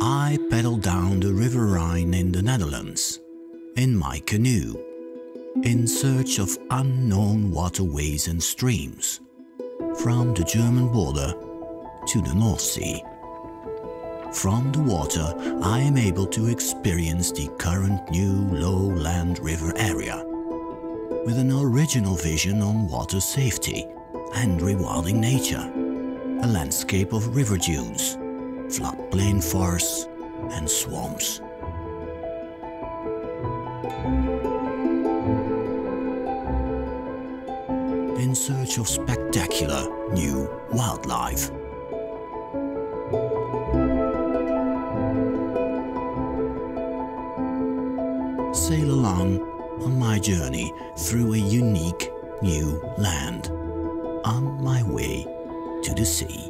I paddle down the River Rhine in the Netherlands, in my canoe, in search of unknown waterways and streams, from the German border to the North Sea. From the water, I am able to experience the current new lowland river area, with an original vision on water safety and rewilding nature, a landscape of river dunes, floodplain forests and swamps. In search of spectacular new wildlife. Sail along on my journey through a unique new land, on my way to the sea.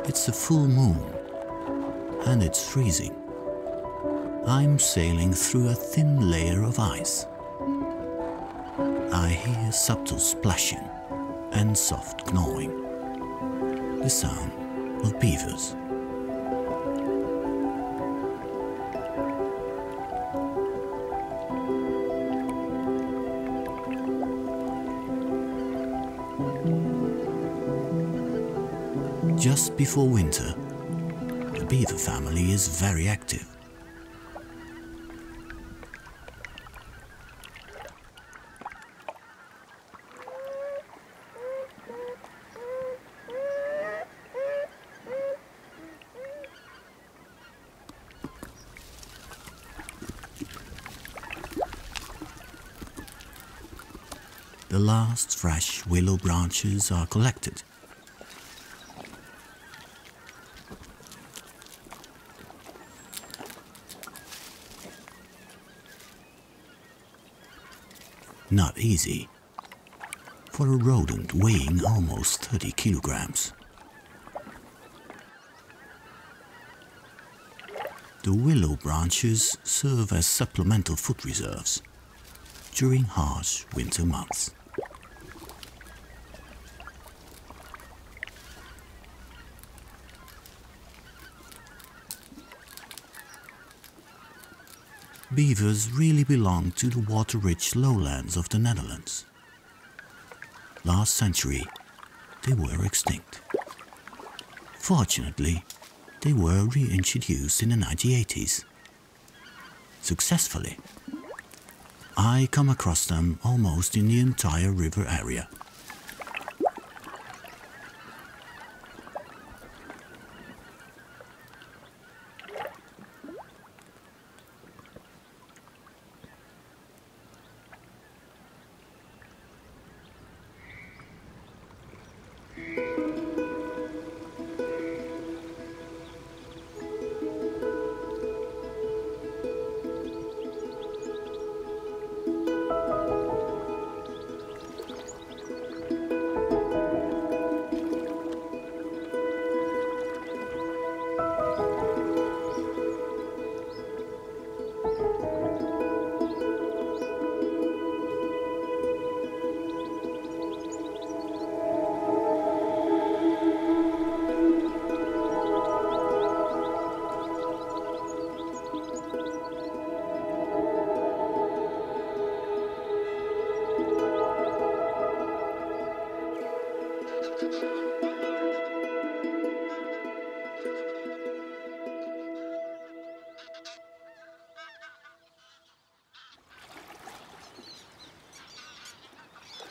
It's a full moon, and it's freezing. I'm sailing through a thin layer of ice. I hear subtle splashing and soft gnawing, the sound of beavers. Just before winter, the beaver family is very active. The last fresh willow branches are collected. Not easy for a rodent weighing almost 30 kilograms. The willow branches serve as supplemental food reserves during harsh winter months. Beavers really belong to the water-rich lowlands of the Netherlands. Last century, they were extinct. Fortunately, they were reintroduced in the 1980s. Successfully. I come across them almost in the entire river area.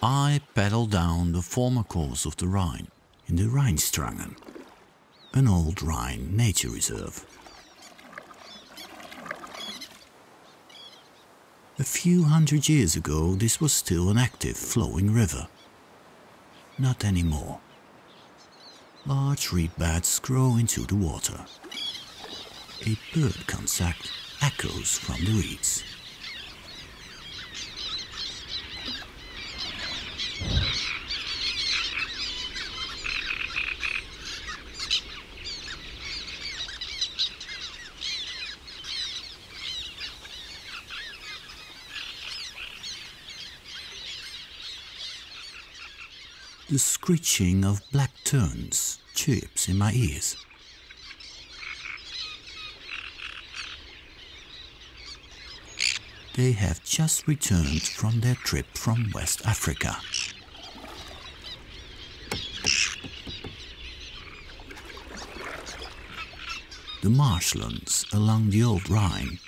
I paddled down the former course of the Rhine in the Rheinstrangen, an old Rhine nature reserve. A few hundred years ago, this was still an active flowing river. Not anymore. Large reed beds grow into the water. A bird concept echoes from the reeds. The screeching of black terns chirps in my ears. They have just returned from their trip from West Africa. The marshlands along the Old Rhine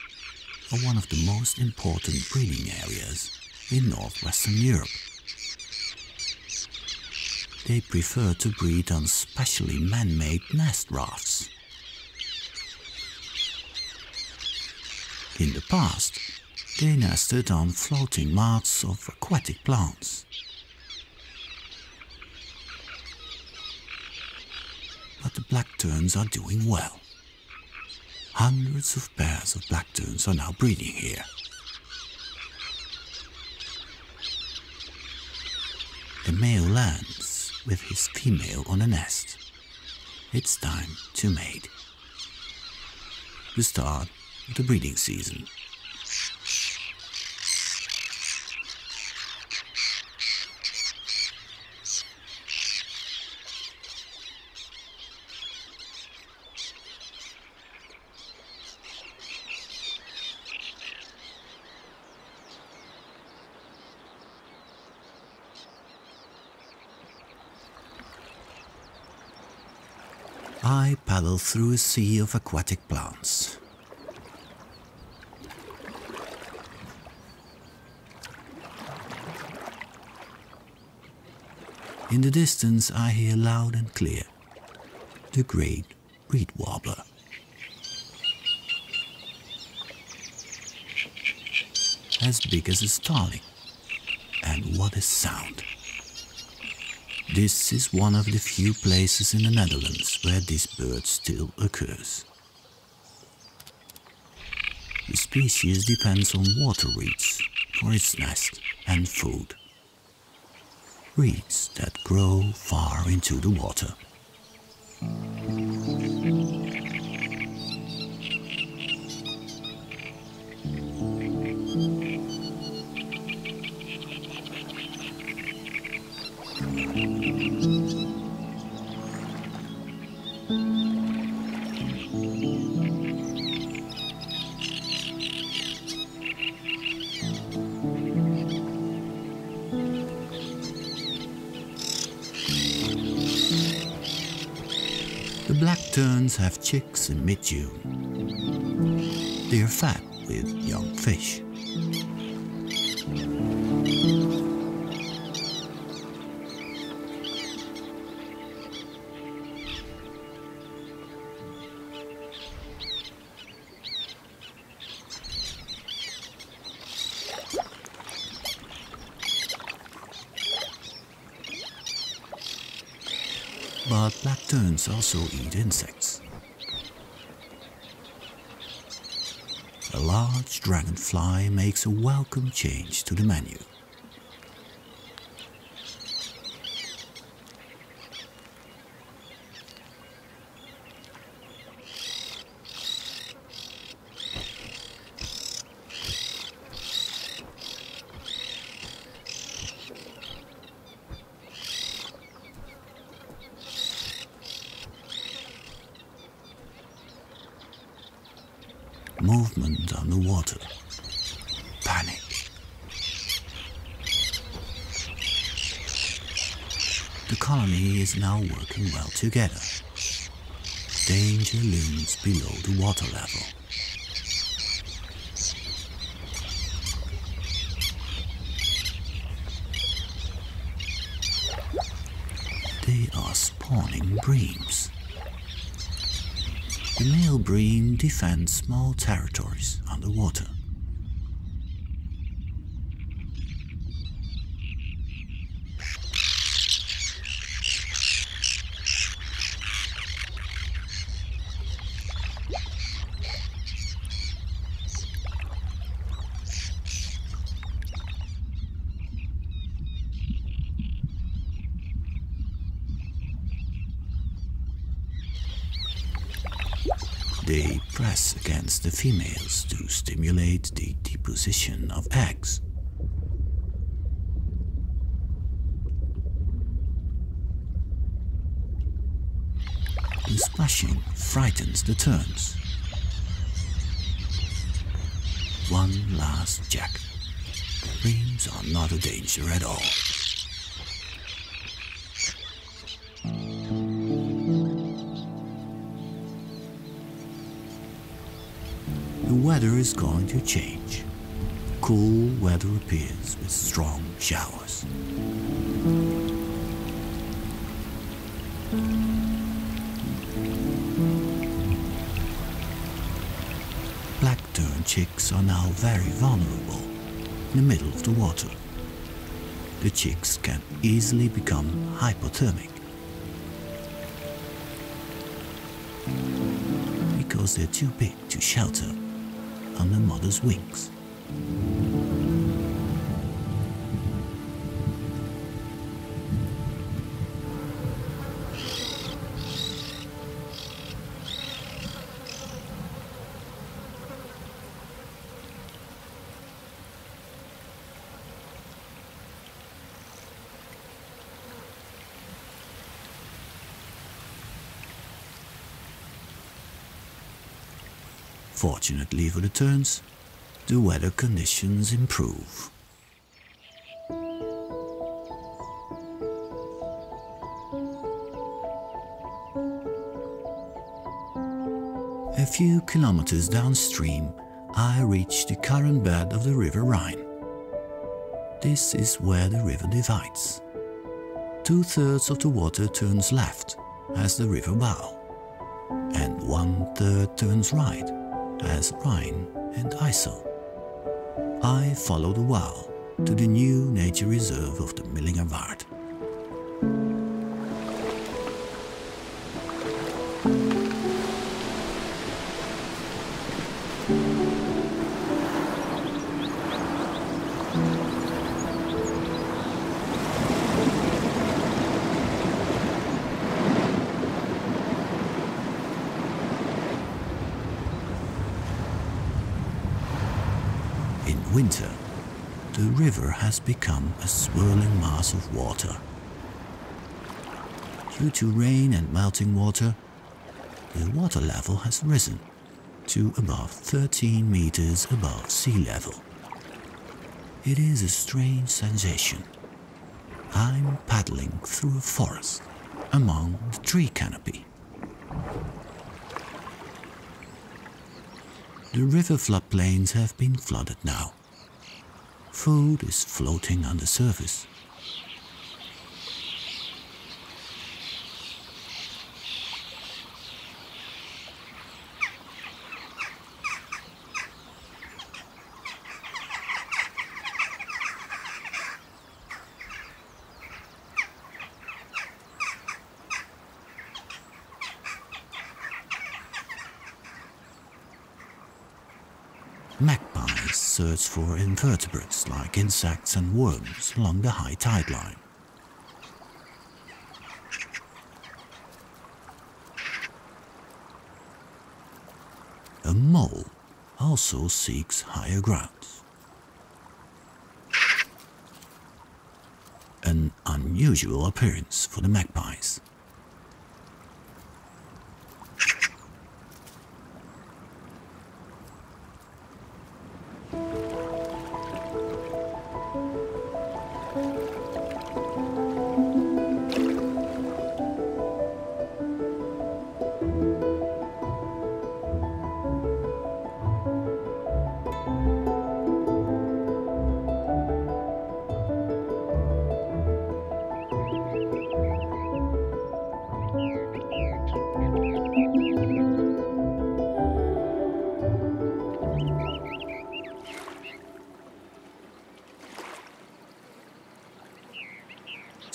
are one of the most important breeding areas in northwestern Europe. They prefer to breed on specially man-made nest rafts. In the past, they nested on floating mats of aquatic plants. But the black terns are doing well. Hundreds of pairs of black terns are now breeding here. The male lands with his female on a nest. It's time to mate. The start of the breeding season. I paddle through a sea of aquatic plants. In the distance I hear loud and clear the great reed warbler. As big as a starling, and what a sound! This is one of the few places in the Netherlands where this bird still occurs. The species depends on water reeds for its nest and food. Reeds that grow far into the water. The black terns have chicks in mid-June. They are fed with young fish. But black terns also eat insects. A large dragonfly makes a welcome change to the menu. Movement underwater. Panic. The colony is now working well together. Danger looms below the water level. spawning breams. The male bream defends small territories underwater. They press against the females to stimulate the deposition of eggs. The splashing frightens the terns. One last check. The breams are not a danger at all. The weather is going to change. Cool weather appears with strong showers. Black tern chicks are now very vulnerable in the middle of the water. The chicks can easily become hypothermic because they're too big to shelter under mother's wings. Fortunately for the terns, the weather conditions improve. A few kilometers downstream, I reach the current bed of the River Rhine. This is where the river divides. 2/3 of the water turns left as the river Waal, and 1/3 turns right as Rhine and IJssel. I follow the Waal to the new nature reserve of the Millinga Waard. In winter, the river has become a swirling mass of water. Due to rain and melting water, the water level has risen to above 13 meters above sea level. It is a strange sensation. I'm paddling through a forest among the tree canopy. The river floodplains have been flooded now. Food is floating on the surface. Magpies search for invertebrates like insects and worms along the high tide line. A mole also seeks higher grounds. An unusual appearance for the magpies.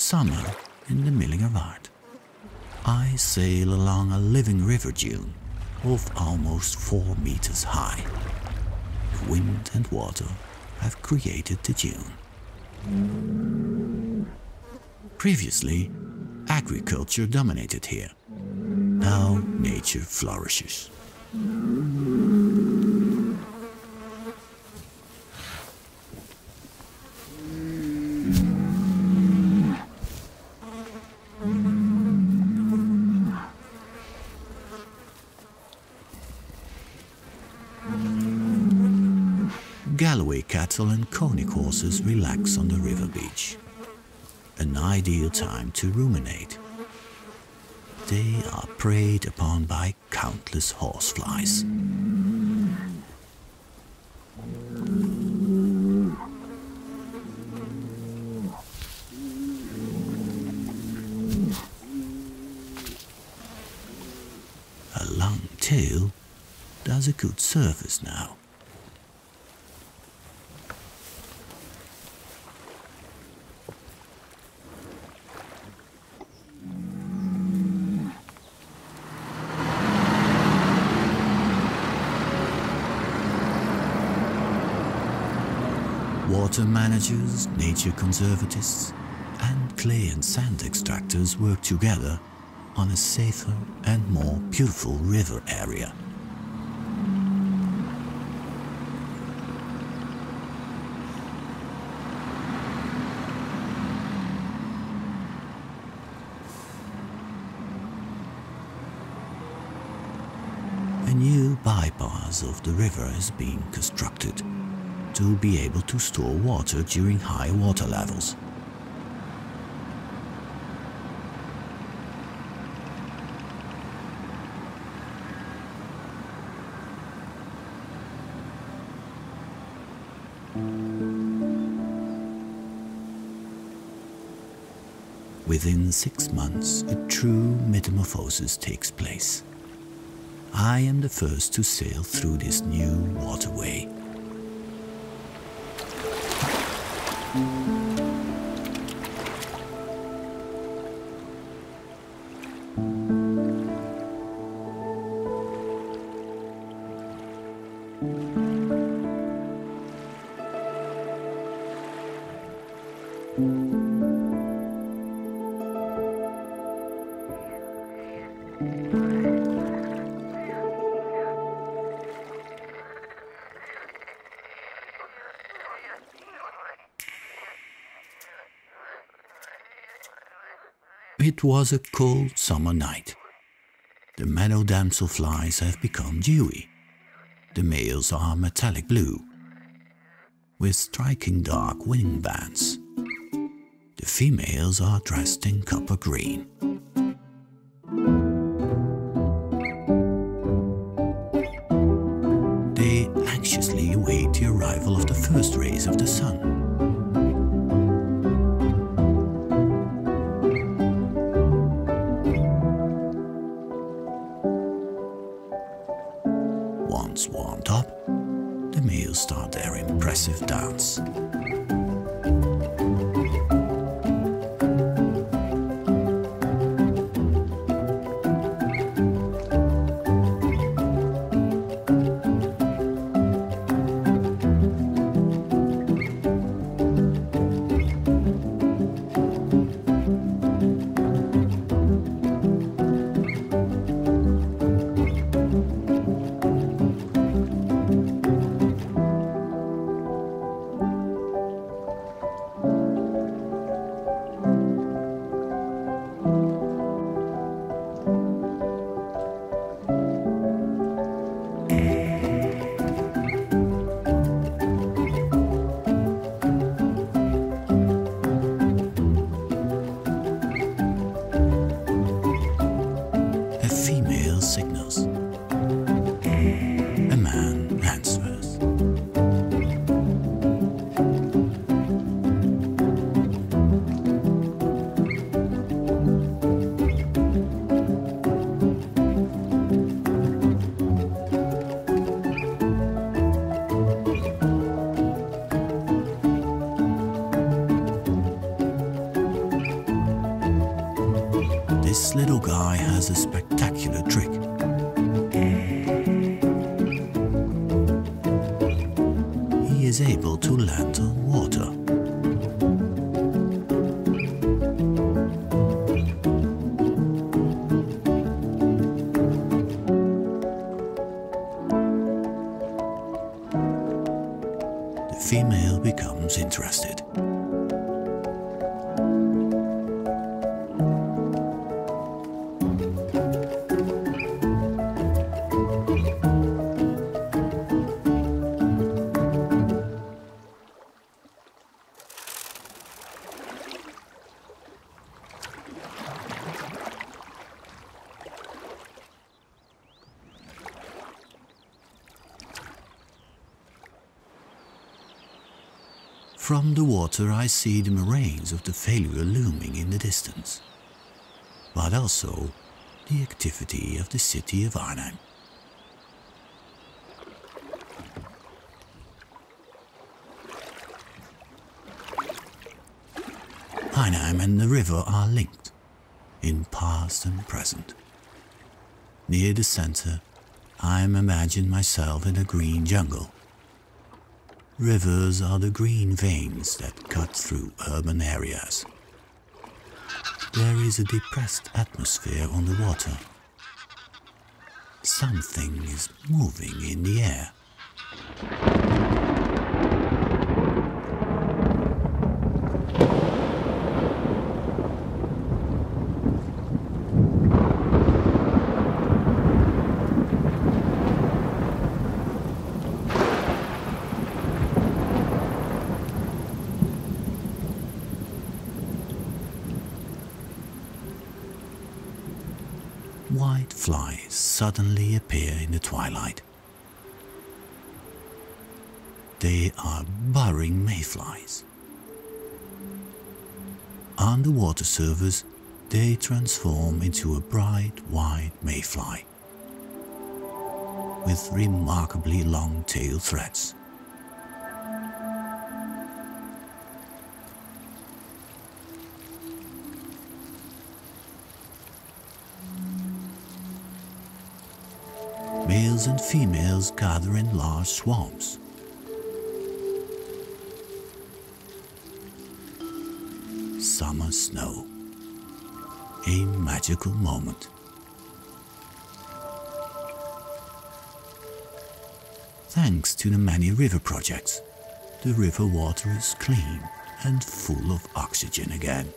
summer in the Millingavard. I sail along a living river dune of almost 4 meters high. The wind and water have created the dune. Previously, agriculture dominated here. Now nature flourishes. Galloway cattle and Konig horses relax on the river beach. An ideal time to ruminate. They are preyed upon by countless horseflies. A long tail does a good service now. Water managers, nature conservatists, and clay and sand extractors work together on a safer and more beautiful river area. A new bypass of the river is being constructed to be able to store water during high water levels. Within 6 months, a true metamorphosis takes place. I am the first to sail through this new waterway. It was a cold summer night. The meadow damselflies have become dewy. The males are metallic blue, with striking dark wing bands. The females are dressed in copper green. They anxiously await the arrival of the first rays of the sun. Once warmed up, the males start their impressive dance. has a spectacular trick. He is able to land on water. The female becomes interested. From the water I see the moraines of the failure looming in the distance, but also the activity of the city of Arnhem. Arnhem and the river are linked in past and present. Near the center, I imagine myself in a green jungle. Rivers are the green veins that cut through urban areas. There is a depressed atmosphere on the water. Something is moving in the air. White flies suddenly appear in the twilight. They are burrowing mayflies. On the water surface, they transform into a bright white mayfly with remarkably long tail threads. Males and females gather in large swarms. Summer snow. A magical moment. Thanks to the many river projects, the river water is clean and full of oxygen again.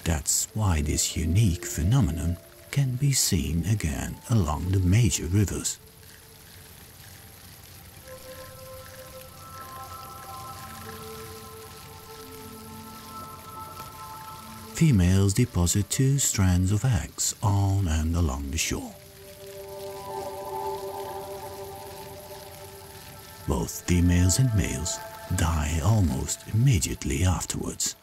That's why this unique phenomenon can be seen again along the major rivers. Females deposit 2 strands of eggs on and along the shore. Both females and males die almost immediately afterwards.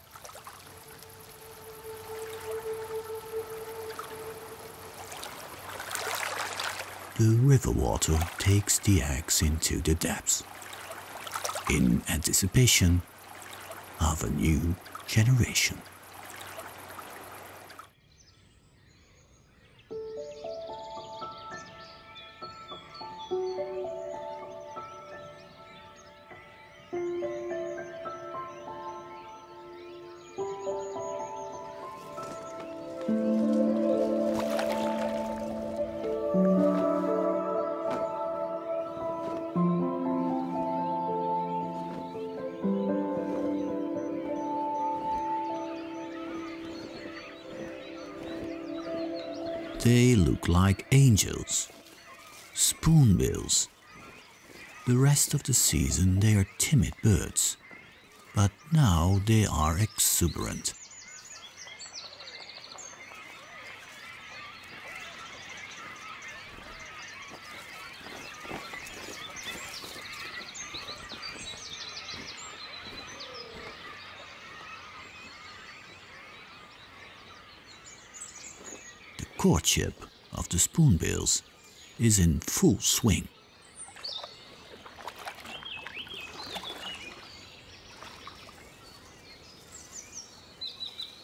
The river water takes the eggs into the depths, in anticipation of a new generation. They look like angels, spoonbills. The rest of the season they are timid birds, but now they are exuberant. The courtship of the spoonbills is in full swing.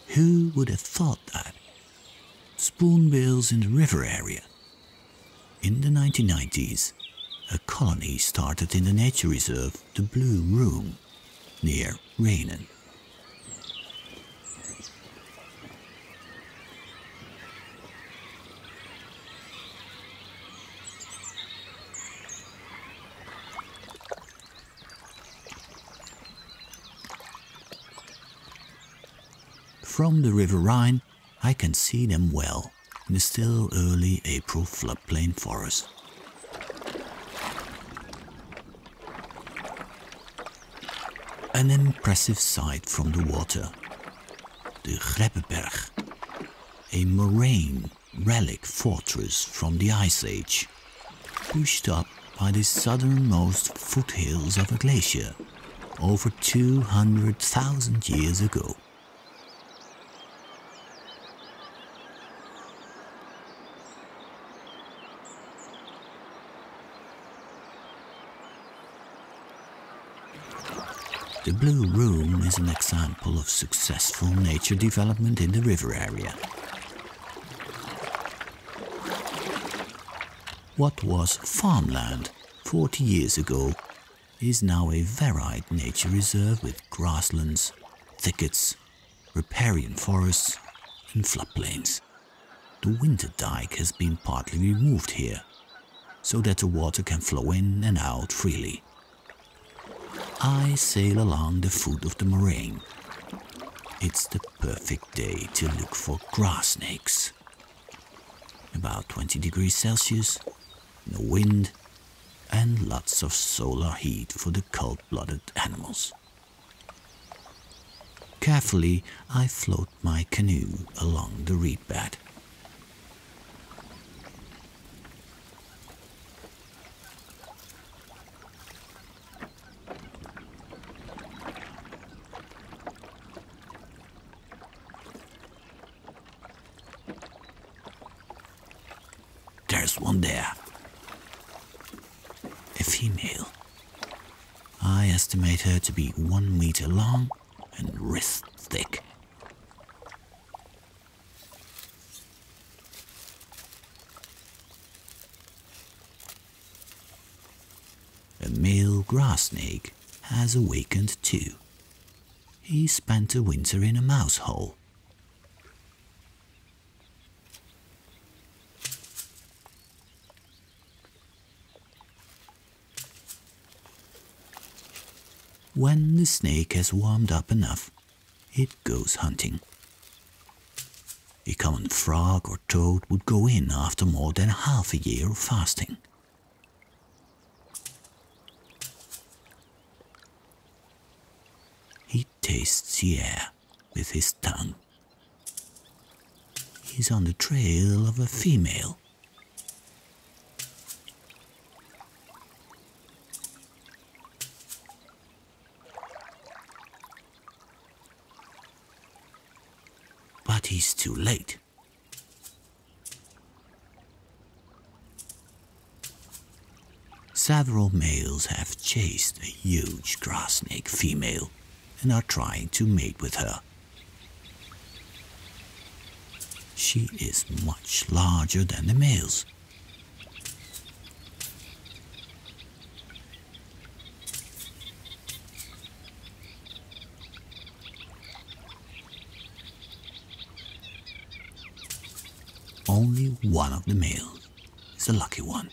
Who would have thought that spoonbills in the river area. In the 1990s, a colony started in the nature reserve the Blue Room near Rhenen. From the River Rhine, I can see them well in the still early April floodplain forest. An impressive sight from the water, the Grebbeberg, a moraine relic fortress from the Ice Age, pushed up by the southernmost foothills of a glacier over 200,000 years ago. The Blue Room is an example of successful nature development in the river area. What was farmland 40 years ago is now a varied nature reserve with grasslands, thickets, riparian forests and floodplains. The winter dike has been partly removed here, so that the water can flow in and out freely. I sail along the foot of the moraine. It's the perfect day to look for grass snakes. About 20 degrees Celsius, no wind, and lots of solar heat for the cold-blooded animals. Carefully, I float my canoe along the reed bed. There's one there. A female. I estimate her to be 1 meter long and wrist thick. A male grass snake has awakened too. He spent the winter in a mouse hole. When the snake has warmed up enough, it goes hunting. A common frog or toad would go in after more than half a year of fasting. He tastes the air with his tongue. He's on the trail of a female. But he's too late. Several males have chased a huge grass snake female and are trying to mate with her. She is much larger than the males. Only one of the males is the lucky one.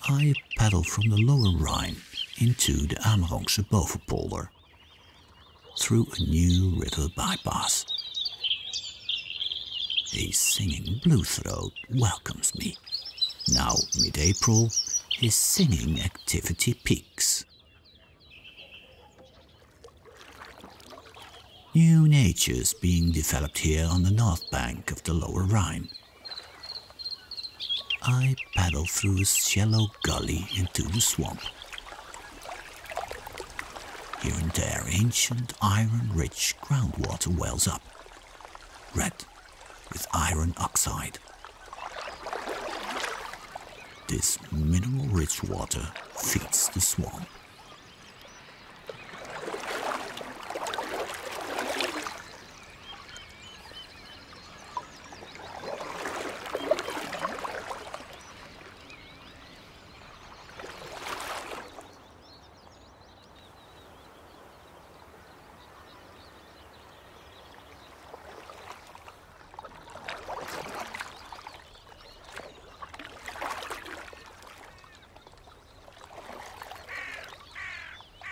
I paddle from the lower Rhine into the Amerongse Bovenpolder, through a new river bypass. A singing bluethroat welcomes me. Now, mid-April, his singing activity peaks. New natures being developed here on the north bank of the lower Rhine. I paddle through a shallow gully into the swamp. Here and there, ancient iron-rich groundwater wells up, red with iron oxide. This mineral-rich water feeds the swamp.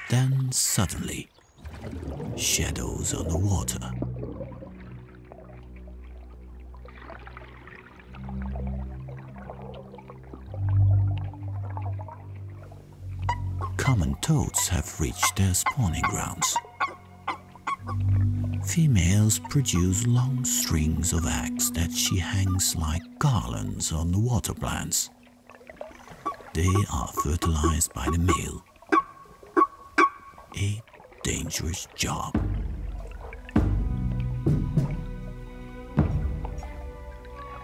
Then suddenly, shadows on the water. Common toads have reached their spawning grounds. Females produce long strings of eggs that she hangs like garlands on the water plants. They are fertilized by the male. A dangerous job.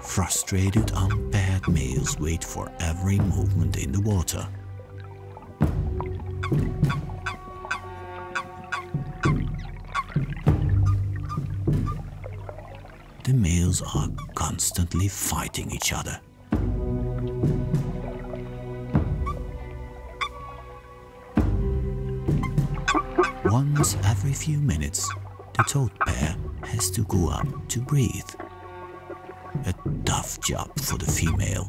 Frustrated, unpaired males wait for every movement in the water. The males are constantly fighting each other. Once every few minutes, the toad pair has to go up to breathe. A tough job for the female,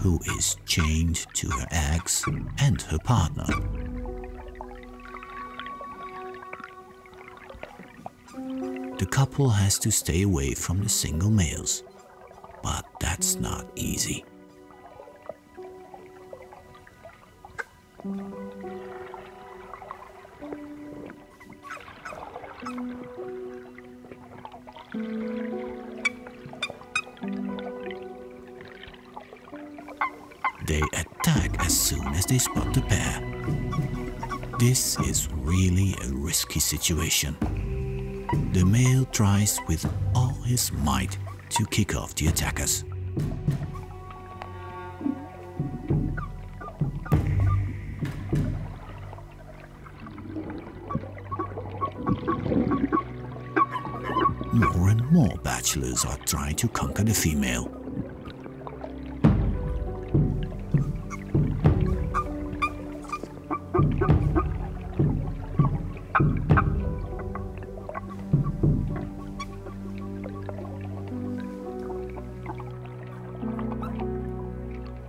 who is chained to her eggs and her partner. The couple has to stay away from the single males, but that's not easy. They attack as soon as they spot the pair. This is really a risky situation. The male tries with all his might to kick off the attackers. More and more bachelors are trying to conquer the female.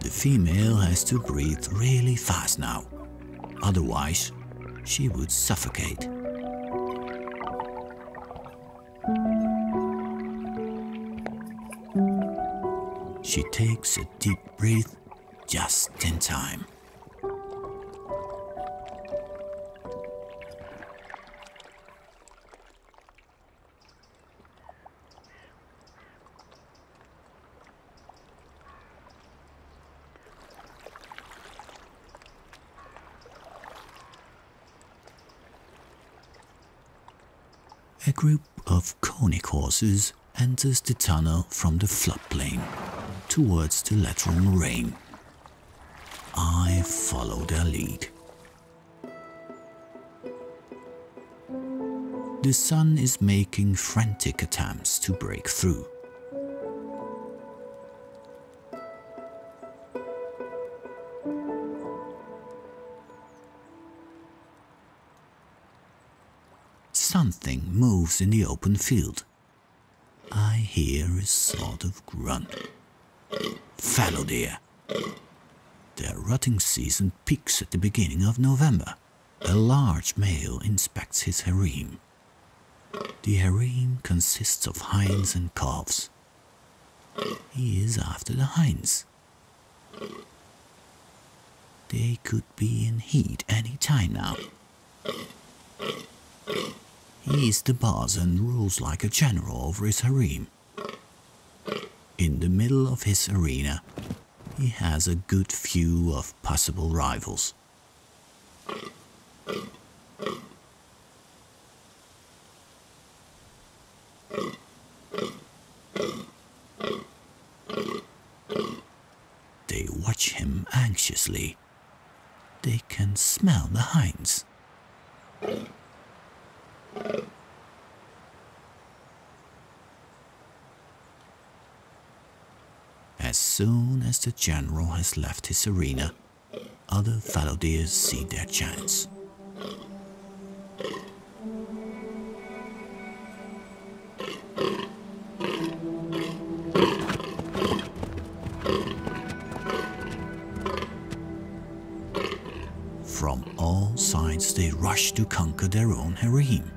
The female has to breathe really fast now, otherwise she would suffocate. She takes a deep breath just in time. A group of conic horses enters the tunnel from the floodplain towards the lateral moraine. I follow their lead. The sun is making frantic attempts to break through. Something moves in the open field. I hear a sort of grunt. Fallow deer. Their rutting season peaks at the beginning of November. A large male inspects his harem. The harem consists of hinds and calves. He is after the hinds. They could be in heat any time now. He is the boss and rules like a general over his harem. In the middle of his arena, he has a good few of possible rivals. They watch him anxiously. They can smell the hinds. As soon as the general has left his arena, other fallow deer see their chance. From all sides they rush to conquer their own harem.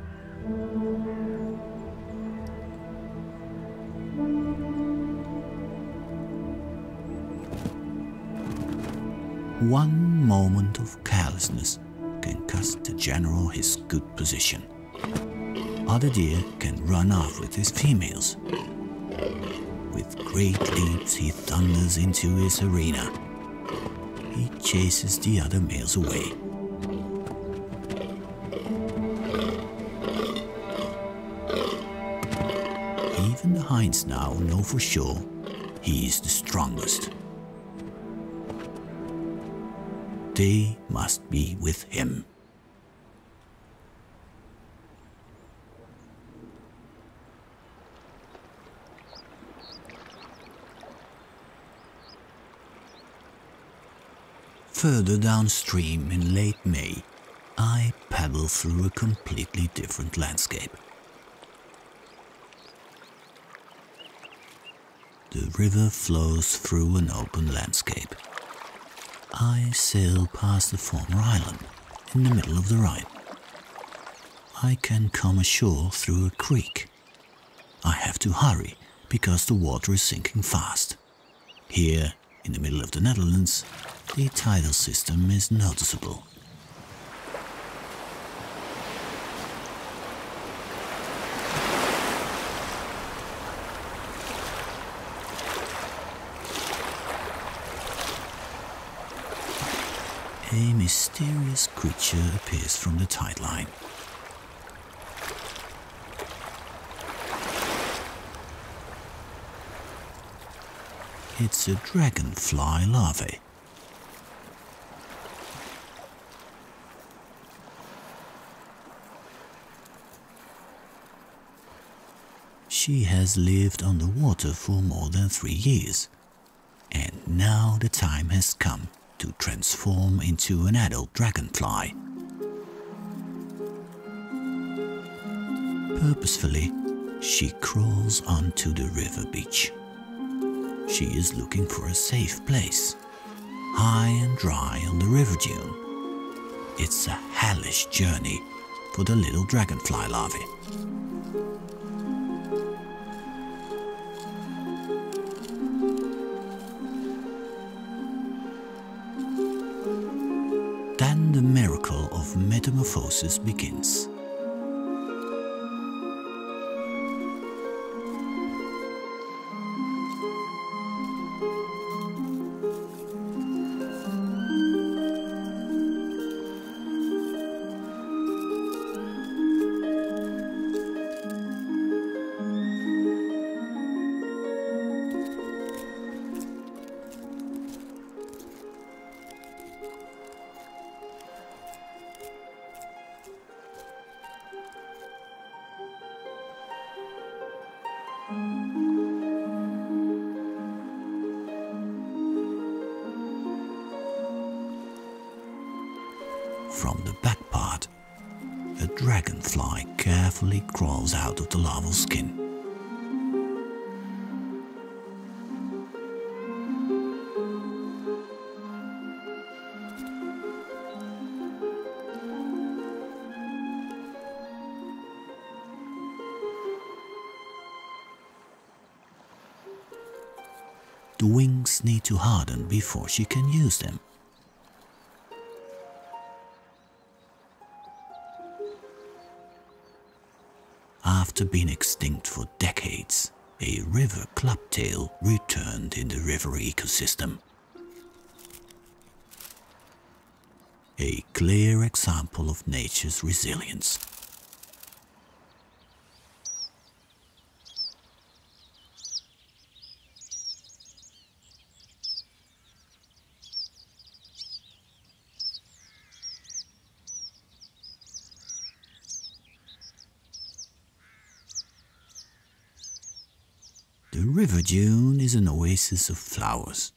One moment of carelessness can cost the general his good position. Other deer can run off with his females. With great leaps he thunders into his arena. He chases the other males away. Even the hinds now know for sure he is the strongest. They must be with him. Further downstream in late May, I paddle through a completely different landscape. The river flows through an open landscape. I sail past the former island, in the middle of the Rhine. I can come ashore through a creek. I have to hurry, because the water is sinking fast. Here, in the middle of the Netherlands, the tidal system is noticeable. A mysterious creature appears from the tide line. It's a dragonfly larvae. She has lived underwater for more than 3 years, and now the time has come to transform into an adult dragonfly. Purposefully, she crawls onto the river beach. She is looking for a safe place, high and dry on the river dune. It's a hellish journey for the little dragonfly larvae. Then the miracle of metamorphosis begins. From the back part, a dragonfly carefully crawls out of the larval skin. The wings need to harden before she can use them. After being extinct for decades, a river clubtail returned in the river ecosystem. A clear example of nature's resilience. The river dune is an oasis of flowers.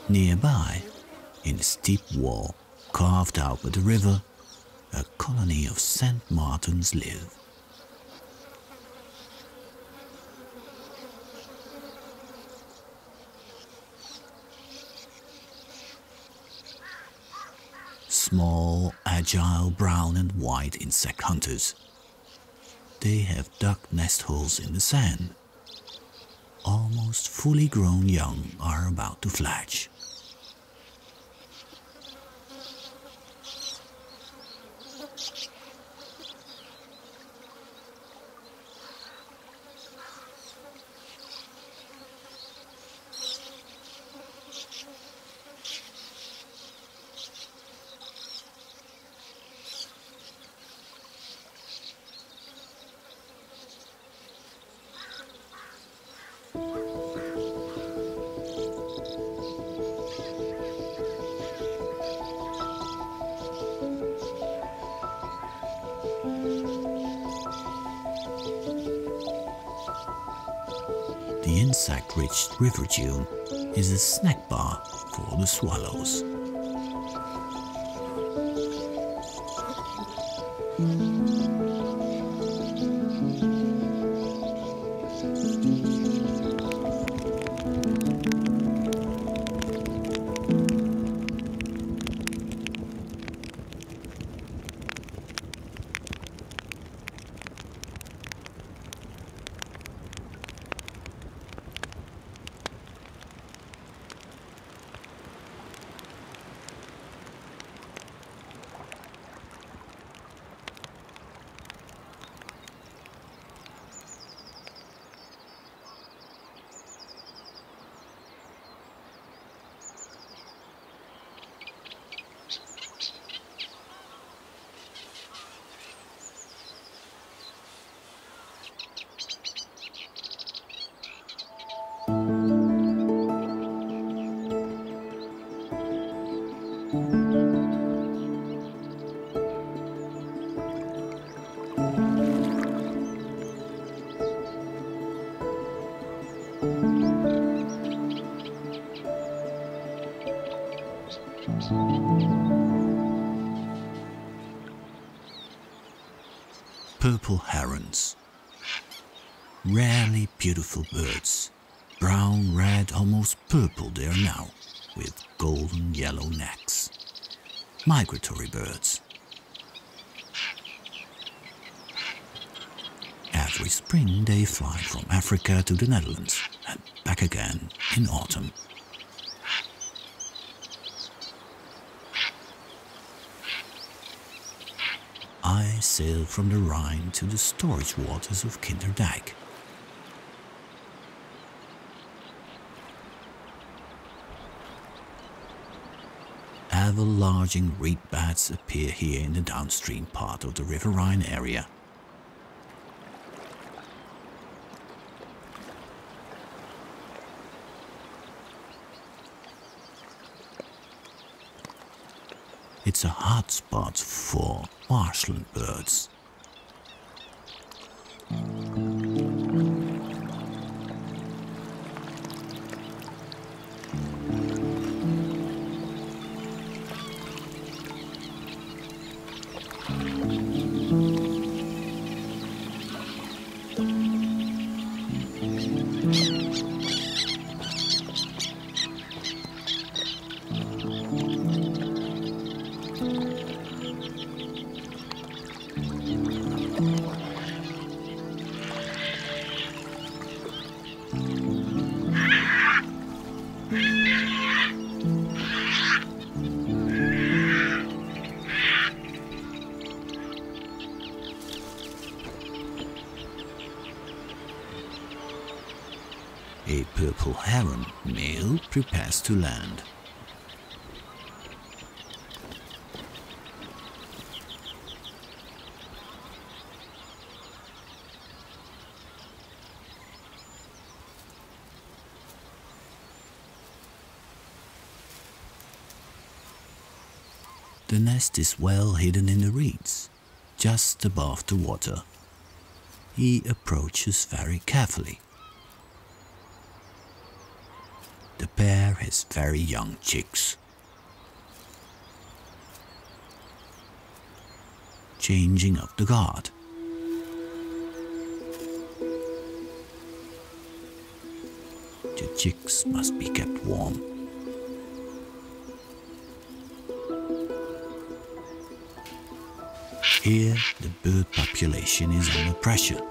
Nearby, in a steep wall carved out by the river, a colony of sand martins live. Small, agile brown and white insect hunters. They have dug nest holes in the sand. Almost fully grown young are about to fledge. The insect-rich river dune is a snack bar for the swallows. Purple herons. Rarely beautiful birds. Brown, red, almost purple they are now, with golden yellow necks. Migratory birds. Every spring they fly from Africa to the Netherlands and back again in autumn. I sail from the Rhine to the storage waters of Kinderdijk. Everlarging reed beds appear here in the downstream part of the River Rhine area. It's a hotspot for marshland birds. A purple heron male prepares to land. The nest is well hidden in the reeds, just above the water. He approaches very carefully. The pair has very young chicks. Changing of the guard. The chicks must be kept warm. Here, the bird population is under pressure.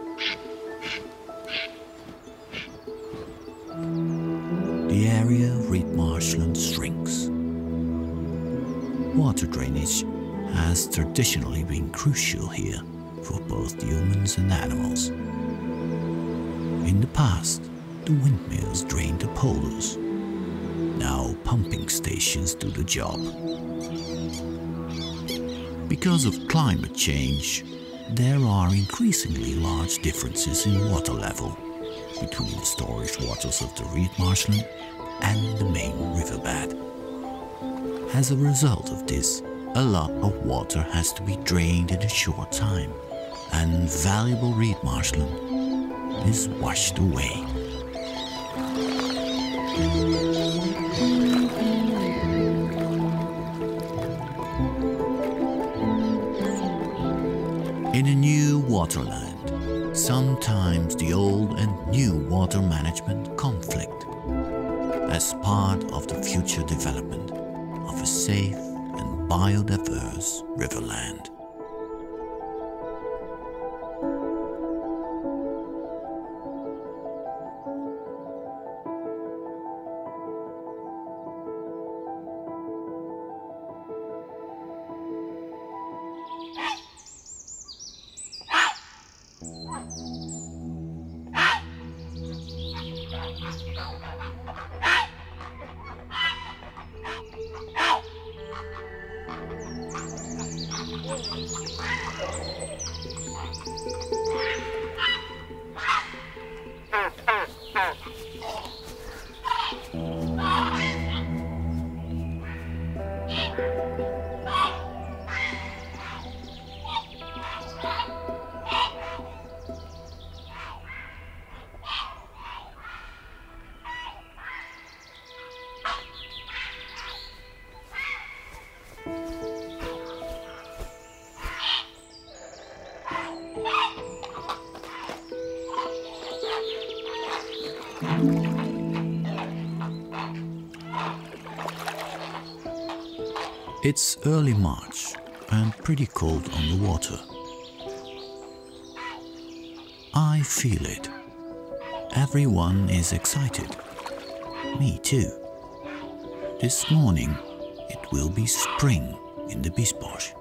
The area of reed marshland shrinks. Water drainage has traditionally been crucial here for both humans and animals. In the past, the windmills drained the polders. Now pumping stations do the job. Because of climate change, there are increasingly large differences in water level between the storage waters of the reed marshland and the main riverbed. As a result of this, a lot of water has to be drained in a short time, and valuable reed marshland is washed away. In a new waterland, sometimes the old and new water management conflict as part of the future development of a safe and biodiverse riverland. It's early March and pretty cold on the water. I feel it. Everyone is excited. Me too. This morning it will be spring in the Biesbosch.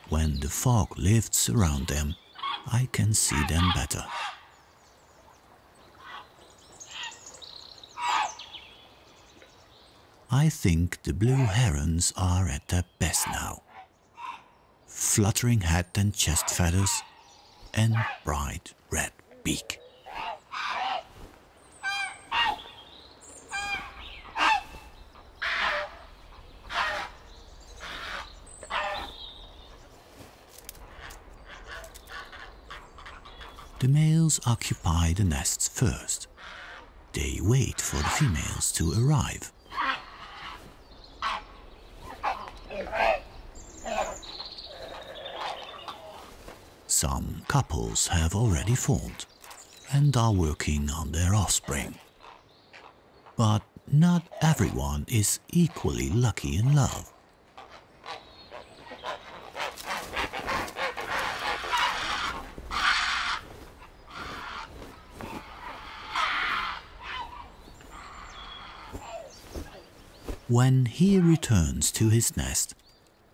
When the fog lifts around them, I can see them better. I think the blue herons are at their best now. Fluttering head and chest feathers, and bright red beak. The males occupy the nests first. They wait for the females to arrive. Some couples have already formed and are working on their offspring. But not everyone is equally lucky in love. When he returns to his nest,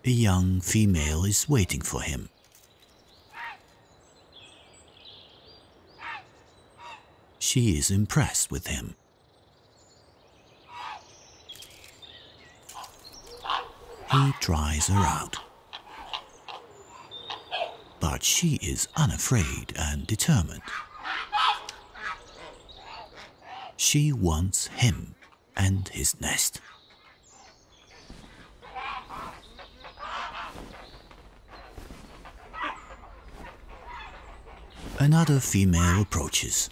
a young female is waiting for him. She is impressed with him. He tries her out. But she is unafraid and determined. She wants him and his nest. Another female approaches.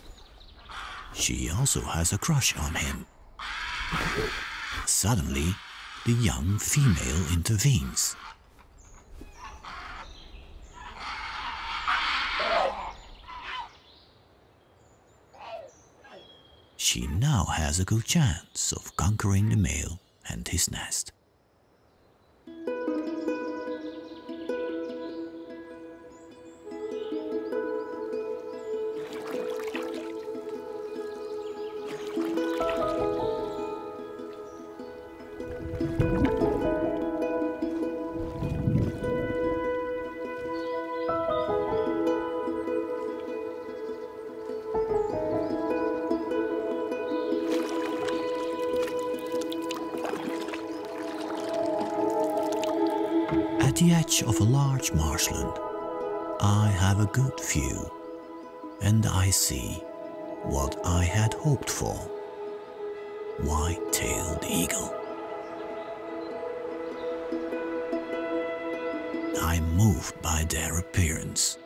She also has a crush on him. Suddenly, the young female intervenes. She now has a good chance of conquering the male and his nest. At the edge of a large marshland, I have a good view, and I see what I had hoped for: white-tailed eagle. I'm moved by their appearance.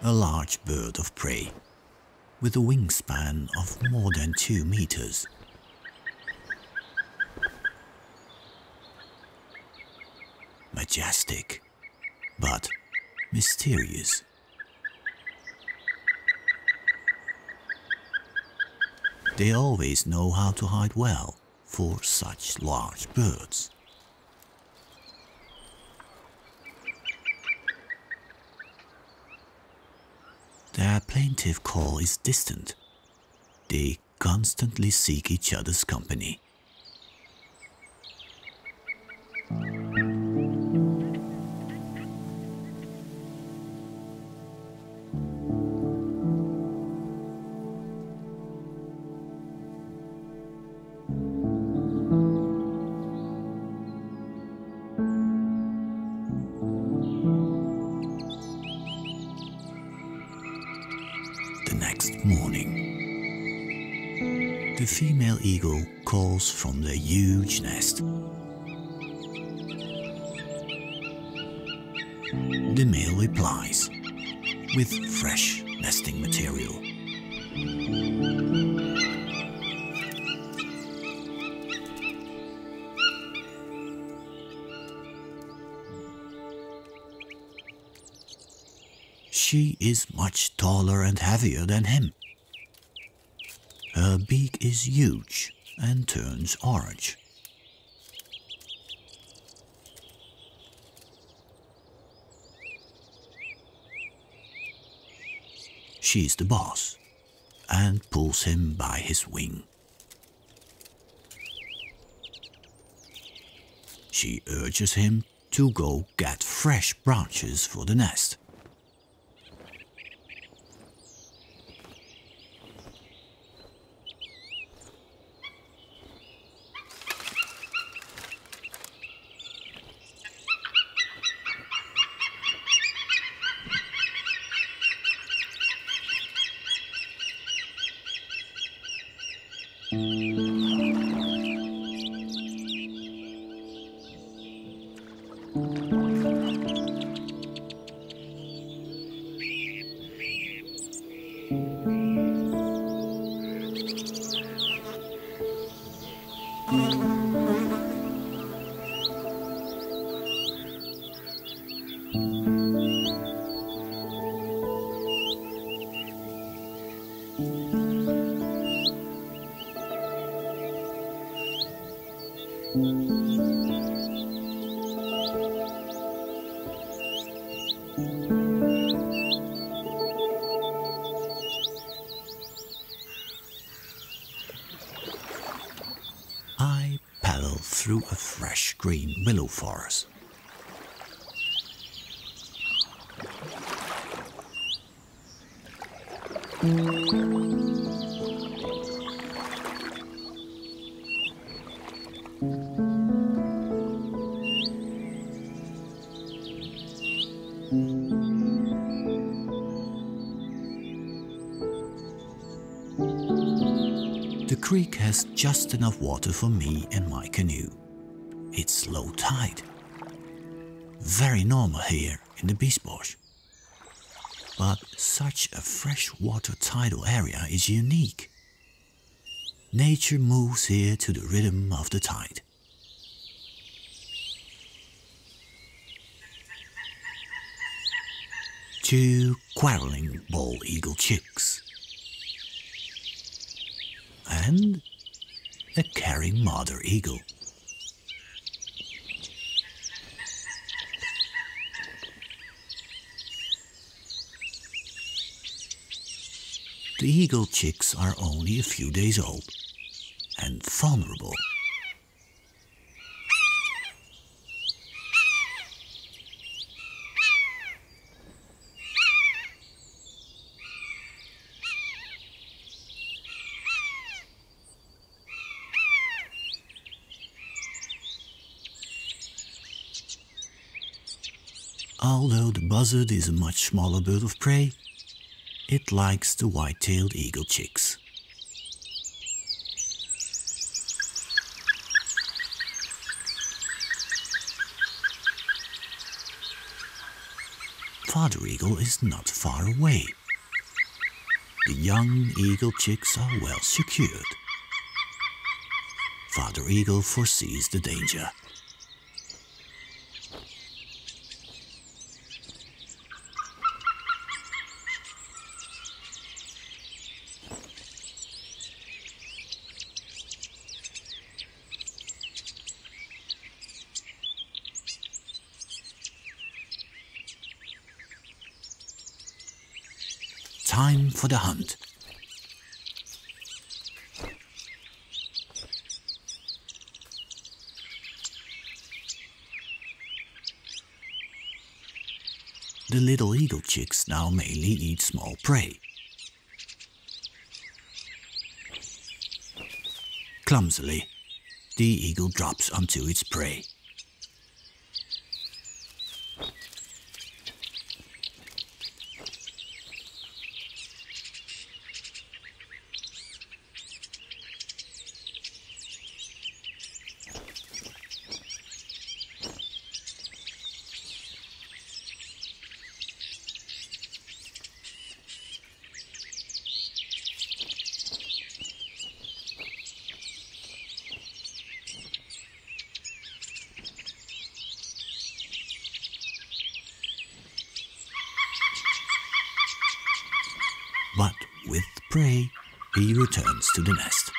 A large bird of prey, with a wingspan of more than 2 meters. Majestic, but mysterious. They always know how to hide well for such large birds. Their plaintive call is distant. They constantly seek each other's company. The next morning, the female eagle calls from their huge nest. The male replies with fresh nesting material. She is much taller and heavier than him. Her beak is huge and turns orange. She's the boss and pulls him by his wing. She urges him to go get fresh branches for the nest. I paddle through a fresh green willow forest. The creek has just enough water for me and my canoe. It's low tide. Very normal here in the Biesbosch. But such a freshwater tidal area is unique. Nature moves here to the rhythm of the tide. Two quarreling bald eagle chicks. And a caring mother eagle. The eagle chicks are only a few days old and vulnerable. Although the buzzard is a much smaller bird of prey, it likes the white-tailed eagle chicks. Father eagle is not far away. The young eagle chicks are well secured. Father eagle foresees the danger. Time for the hunt. The little eagle chicks now mainly eat small prey. Clumsily, the eagle drops onto its prey. But with prey, he returns to the nest.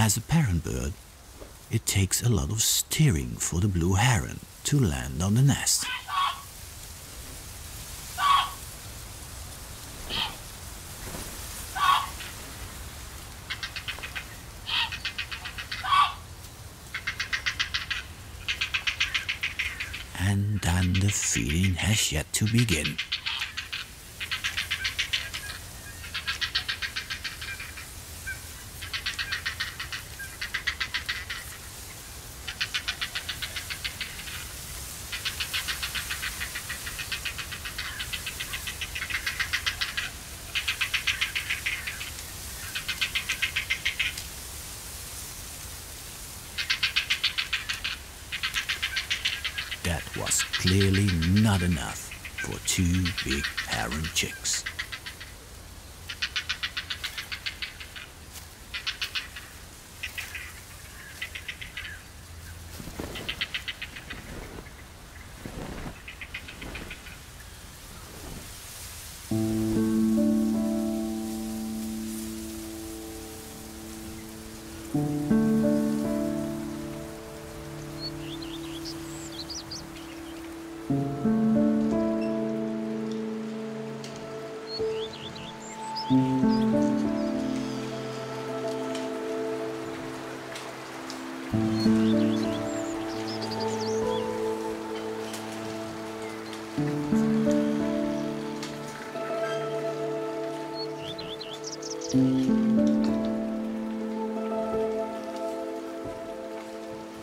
As a parent bird, it takes a lot of steering for the blue heron to land on the nest. And then the feeding has yet to begin. That was clearly not enough for two big heron chicks.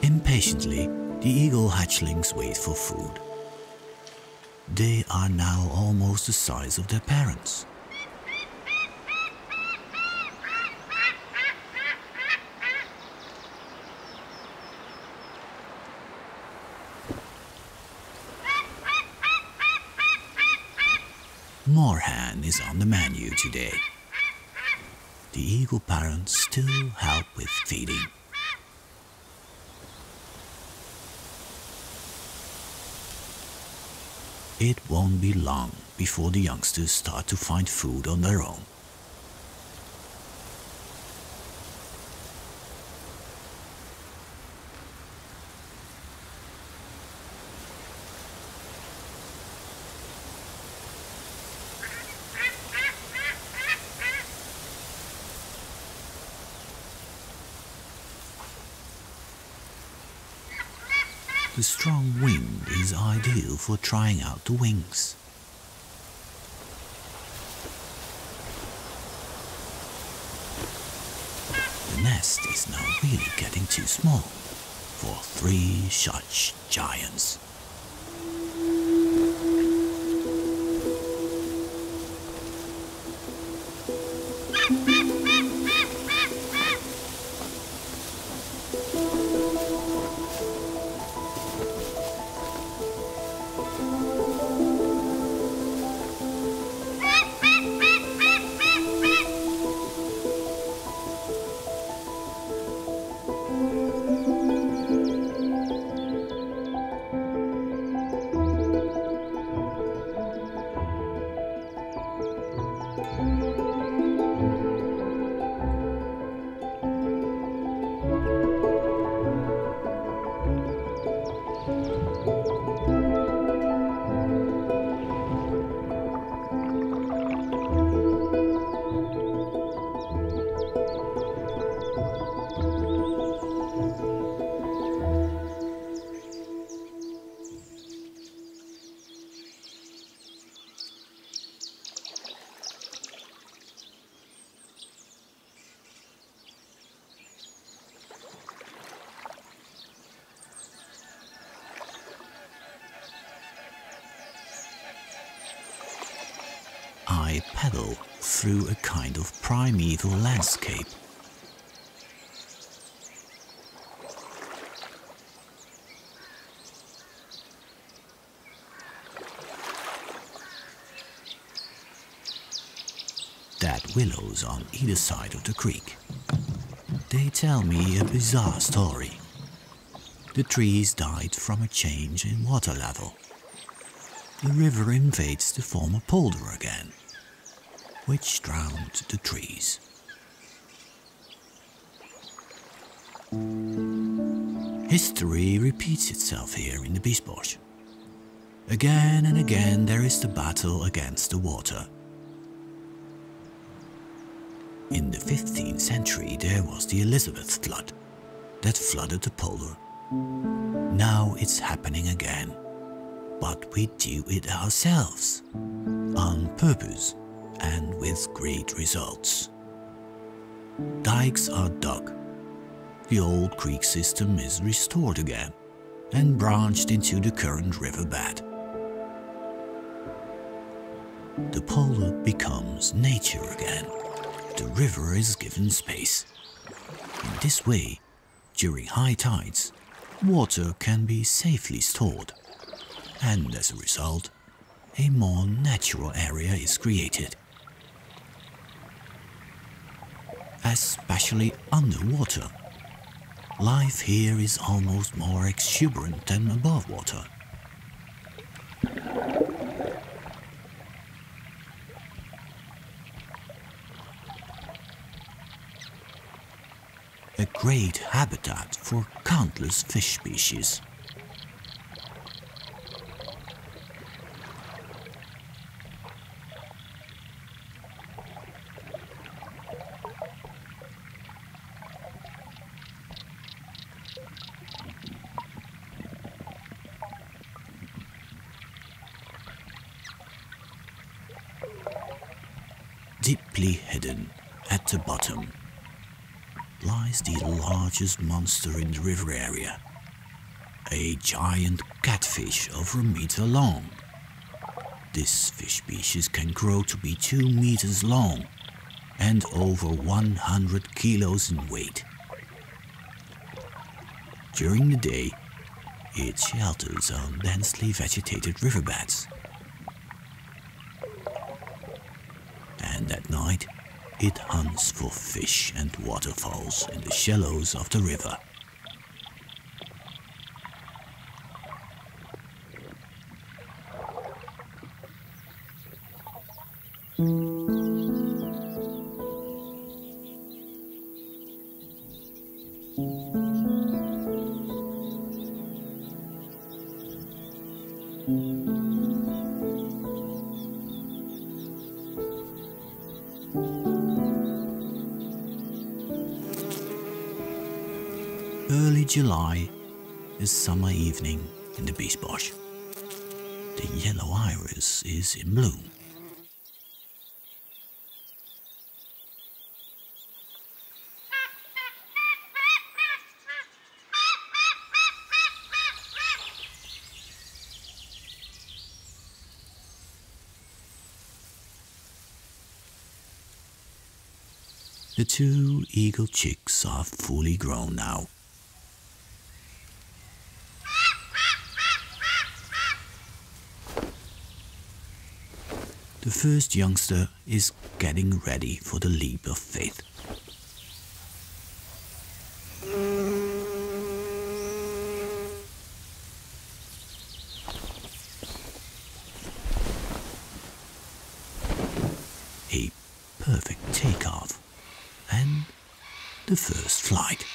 Impatiently, the eagle hatchlings wait for food. They are now almost the size of their parents. Moorhen is on the menu today. The eagle parents still help with feeding. It won't be long before the youngsters start to find food on their own. The strong wind is ideal for trying out the wings. The nest is now really getting too small for three such giants. I paddle through a kind of primeval landscape. Dead willows on either side of the creek. They tell me a bizarre story. The trees died from a change in water level. The river invades the former polder again, which drowned the trees. History repeats itself here in the Biesbosch. Again and again there is the battle against the water. In the 15th century there was the Elizabeth flood that flooded the polder. Now it's happening again, but we do it ourselves, on purpose and with great results. Dikes are dug, the old creek system is restored again and branched into the current riverbed. The polder becomes nature again. The river is given space. In this way, during high tides, water can be safely stored, and as a result, a more natural area is created. Especially underwater, life here is almost more exuberant than above water. A great habitat for countless fish species. Deeply hidden at the bottom lies the largest monster in the river area, a giant catfish over a meter long. This fish species can grow to be 2 meters long and over 100 kilos in weight. During the day, it shelters on densely vegetated riverbeds, and at night it hunts for fish and waterfowls in the shallows of the river. Early July, a summer evening in the Biesbosch. The yellow iris is in bloom. The 2 eagle chicks are fully grown now. The first youngster is getting ready for the leap of faith. A perfect takeoff and the first flight.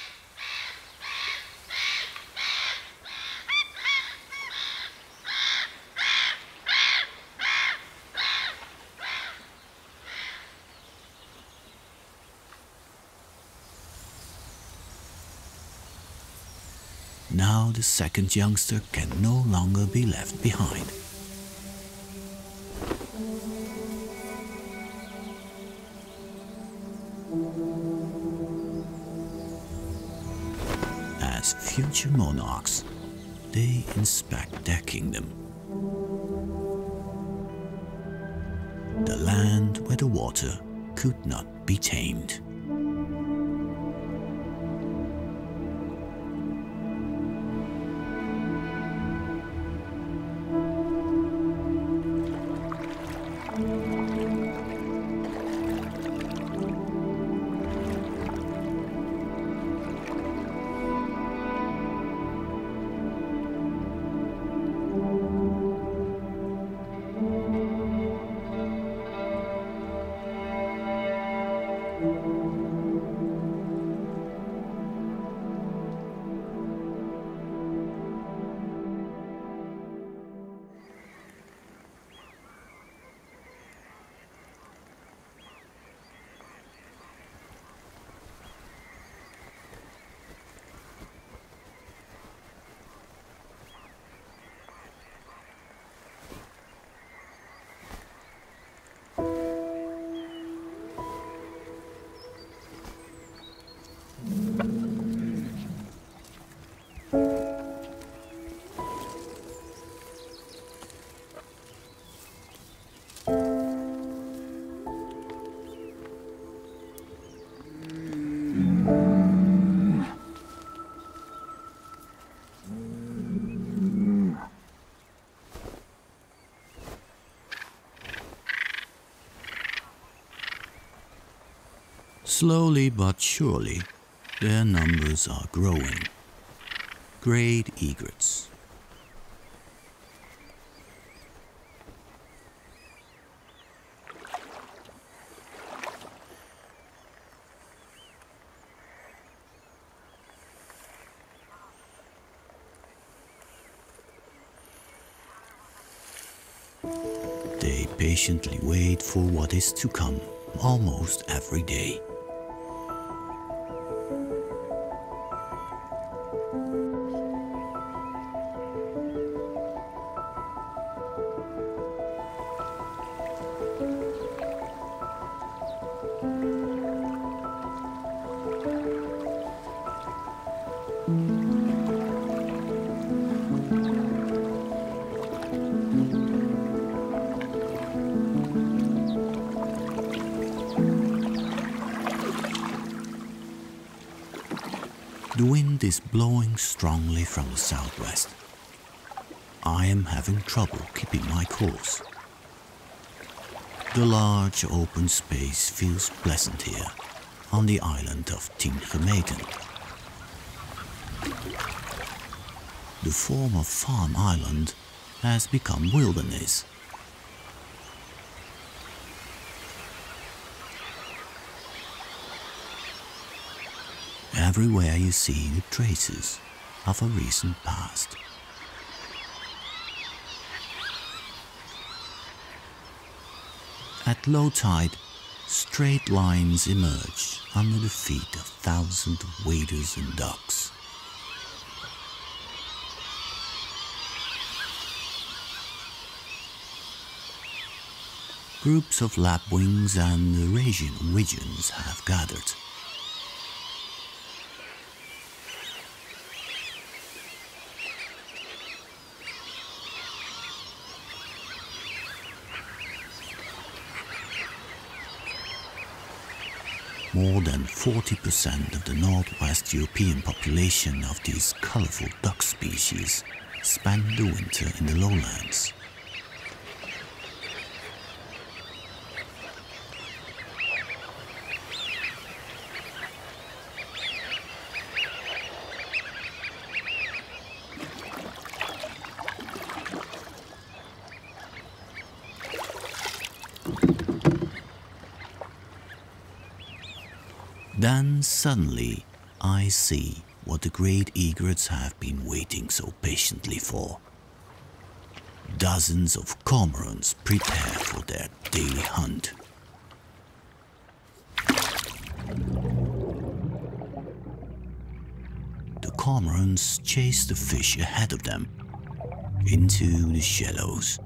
Now the second youngster can no longer be left behind. As future monarchs, they inspect their kingdom. the land where the water could not be tamed. Slowly but surely, their numbers are growing. Great egrets. They patiently wait for what is to come almost every day. The wind is blowing strongly from the southwest. I am having trouble keeping my course. The large open space feels pleasant here on the island of Tiengemeten. The former farm island has become wilderness. Everywhere you see the traces of a recent past. At low tide, straight lines emerge under the feet of thousands of waders and ducks. Groups of lapwings and Eurasian widgeons have gathered. More than 40% of the northwest European population of these colorful duck species spend the winter in the lowlands. Then suddenly I see what the great egrets have been waiting so patiently for. Dozens of cormorants prepare for their daily hunt. The cormorants chase the fish ahead of them into the shallows.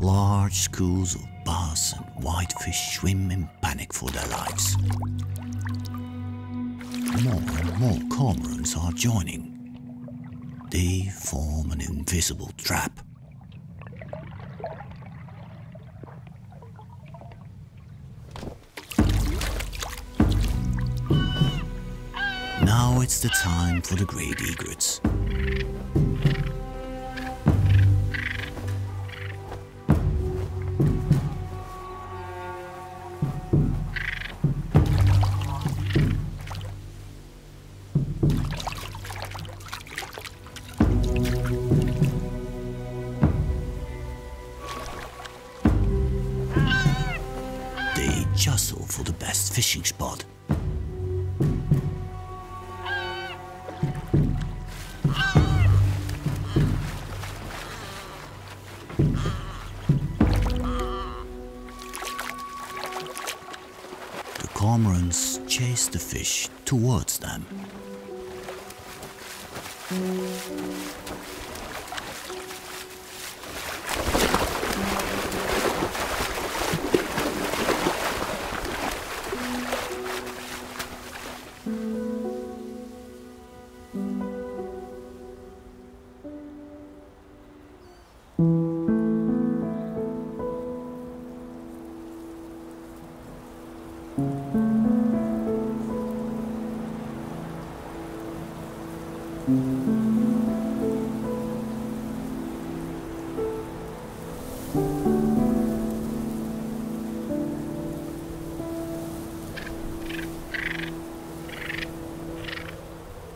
Large schools of bass and whitefish swim in panic for their lives. More and more cormorants are joining. They form an invisible trap. Now it's the time for the great egrets. They jostle for the best fishing spot. The cormorants chase the fish towards them.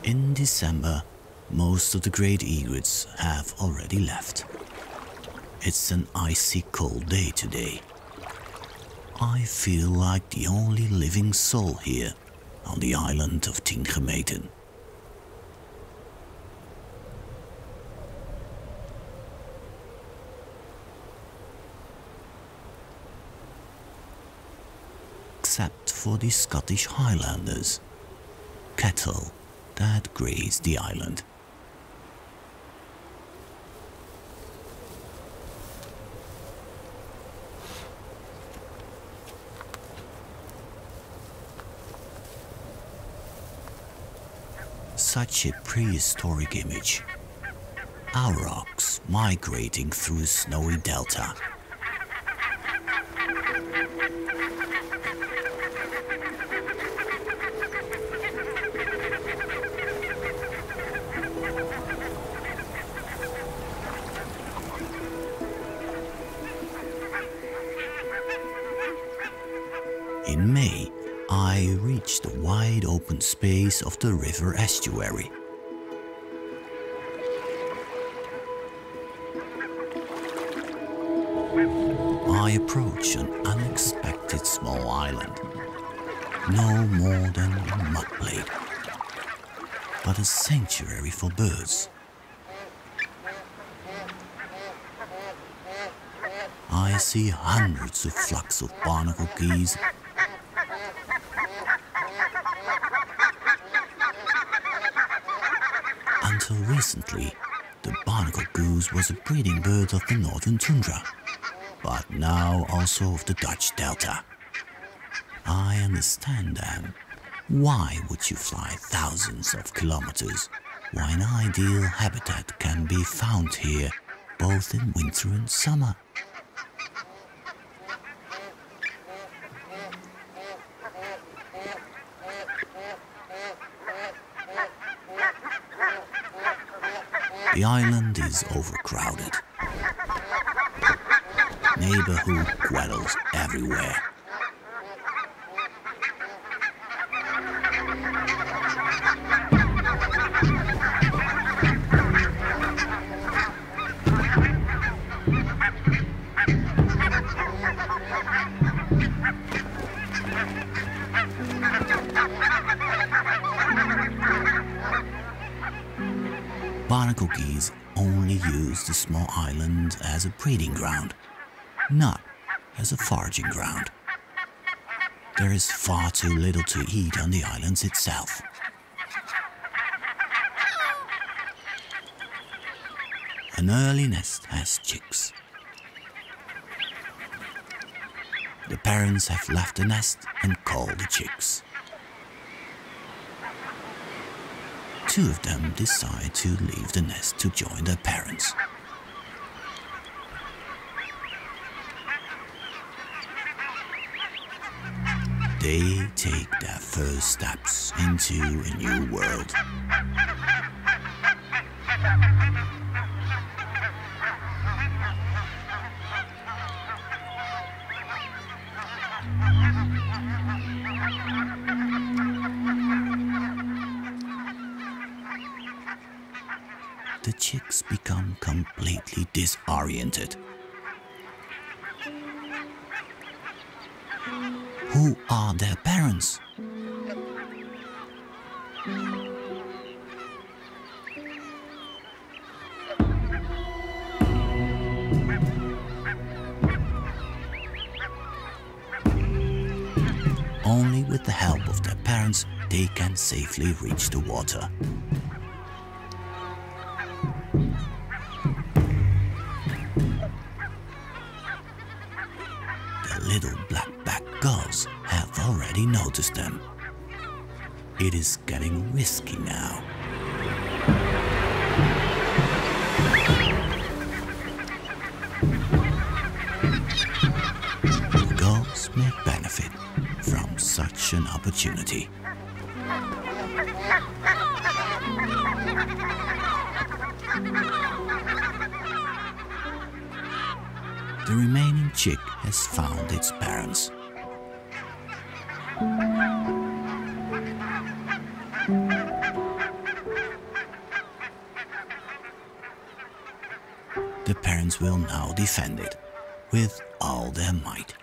In December, most of the great egrets have already left. It's an icy cold day today. I feel like the only living soul here on the island of Tien Gemeten. Except for the Scottish Highlanders, cattle that graze the island. Such a prehistoric image. Aurochs migrating through a snowy delta. In May, I reached the wide open space of the river estuary. I approach an unexpected small island, no more than a mudplate, but a sanctuary for birds. I see hundreds of flocks of barnacle geese, until recently, the barnacle goose was a breeding bird of the northern tundra, but now also of the Dutch Delta. I understand them. Why would you fly thousands of kilometers when an ideal habitat can be found here, both in winter and summer? The island is overcrowded. Neighborhood dwellers everywhere. Barnacle geese only use the small island as a breeding ground, not as a foraging ground. There is far too little to eat on the islands itself. An early nest has chicks. The parents have left the nest and call the chicks. Two of them decide to leave the nest to join their parents. they take their first steps into a new world. The chicks become completely disoriented. Who are their parents? Only with the help of their parents they can safely reach the water. The little black-backed gulls have already noticed them. It is getting risky now. The gulls may benefit from such an opportunity. The remaining chick has found its parents. The parents will now defend it with all their might.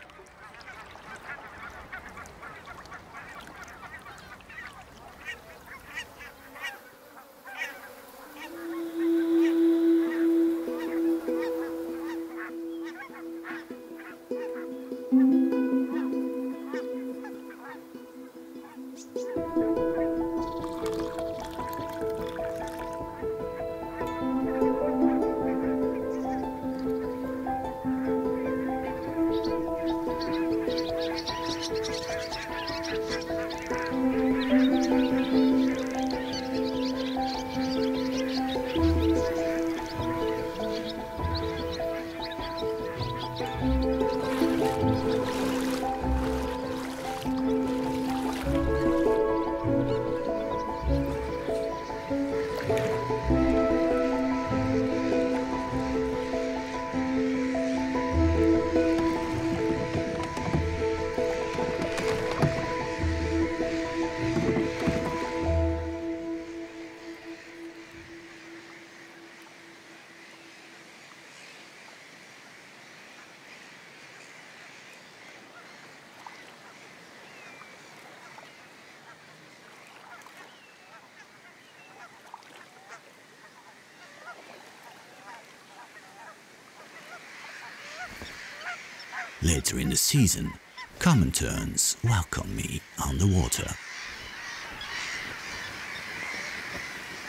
Later in the season, common terns welcome me on the water.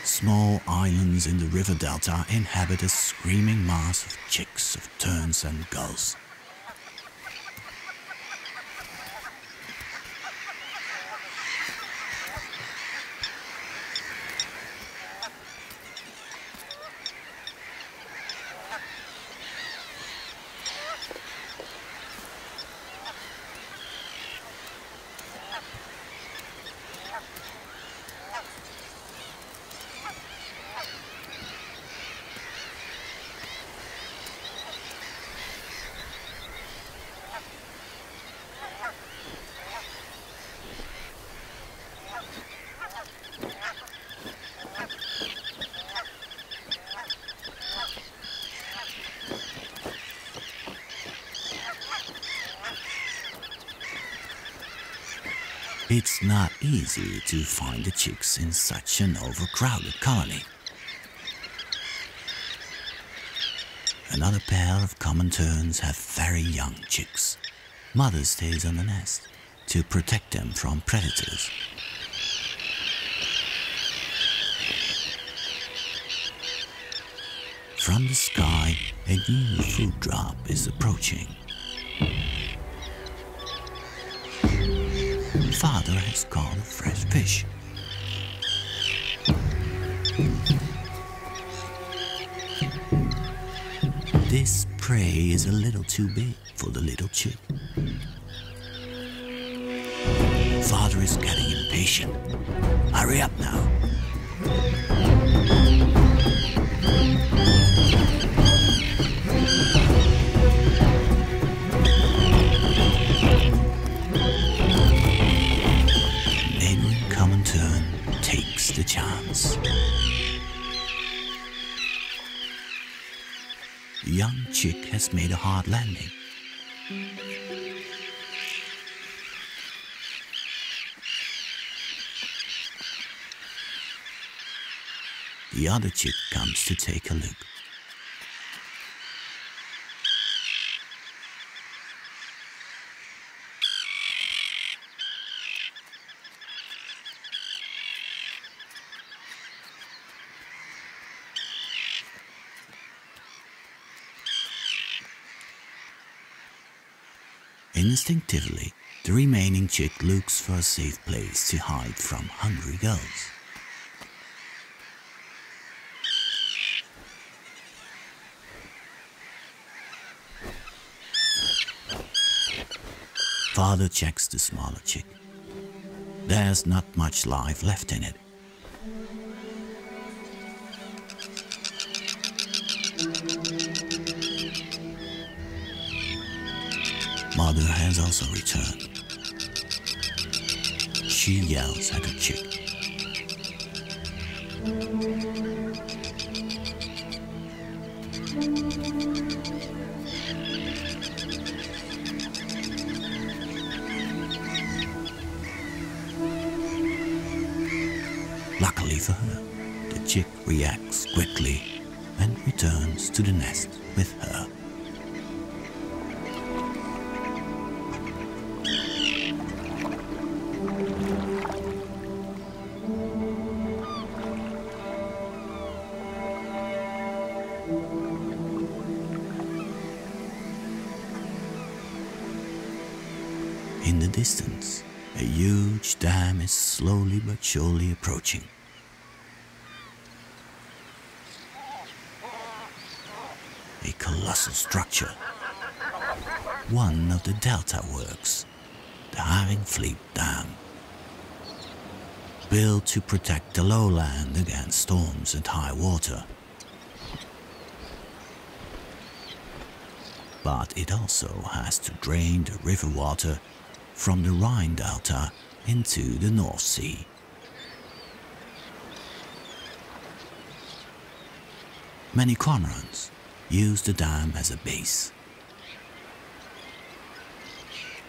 Small islands in the river delta inhabit a screaming mass of chicks of terns and gulls. It's not easy to find the chicks in such an overcrowded colony. Another pair of common terns have very young chicks. Mother stays on the nest to protect them from predators. From the sky, a new food drop is approaching. Father has caught a fresh fish. This prey is a little too big for the little chick. Father is getting impatient. Hurry up now. Neighboring common tern takes the chance. The young chick has made a hard landing. The other chick comes to take a look. Instinctively, the remaining chick looks for a safe place to hide from hungry gulls. Father checks the smaller chick. There's not much life left in it. Mother has also returned. She yells at her chick. Luckily for her, the chick reacts quickly and returns to the nest with her. In the distance, a huge dam is slowly but surely approaching. A colossal structure. One of the delta works, the Haringvliet Dam. Built to protect the lowland against storms and high water. But it also has to drain the river water from the Rhine Delta into the North Sea. Many cormorants use the dam as a base.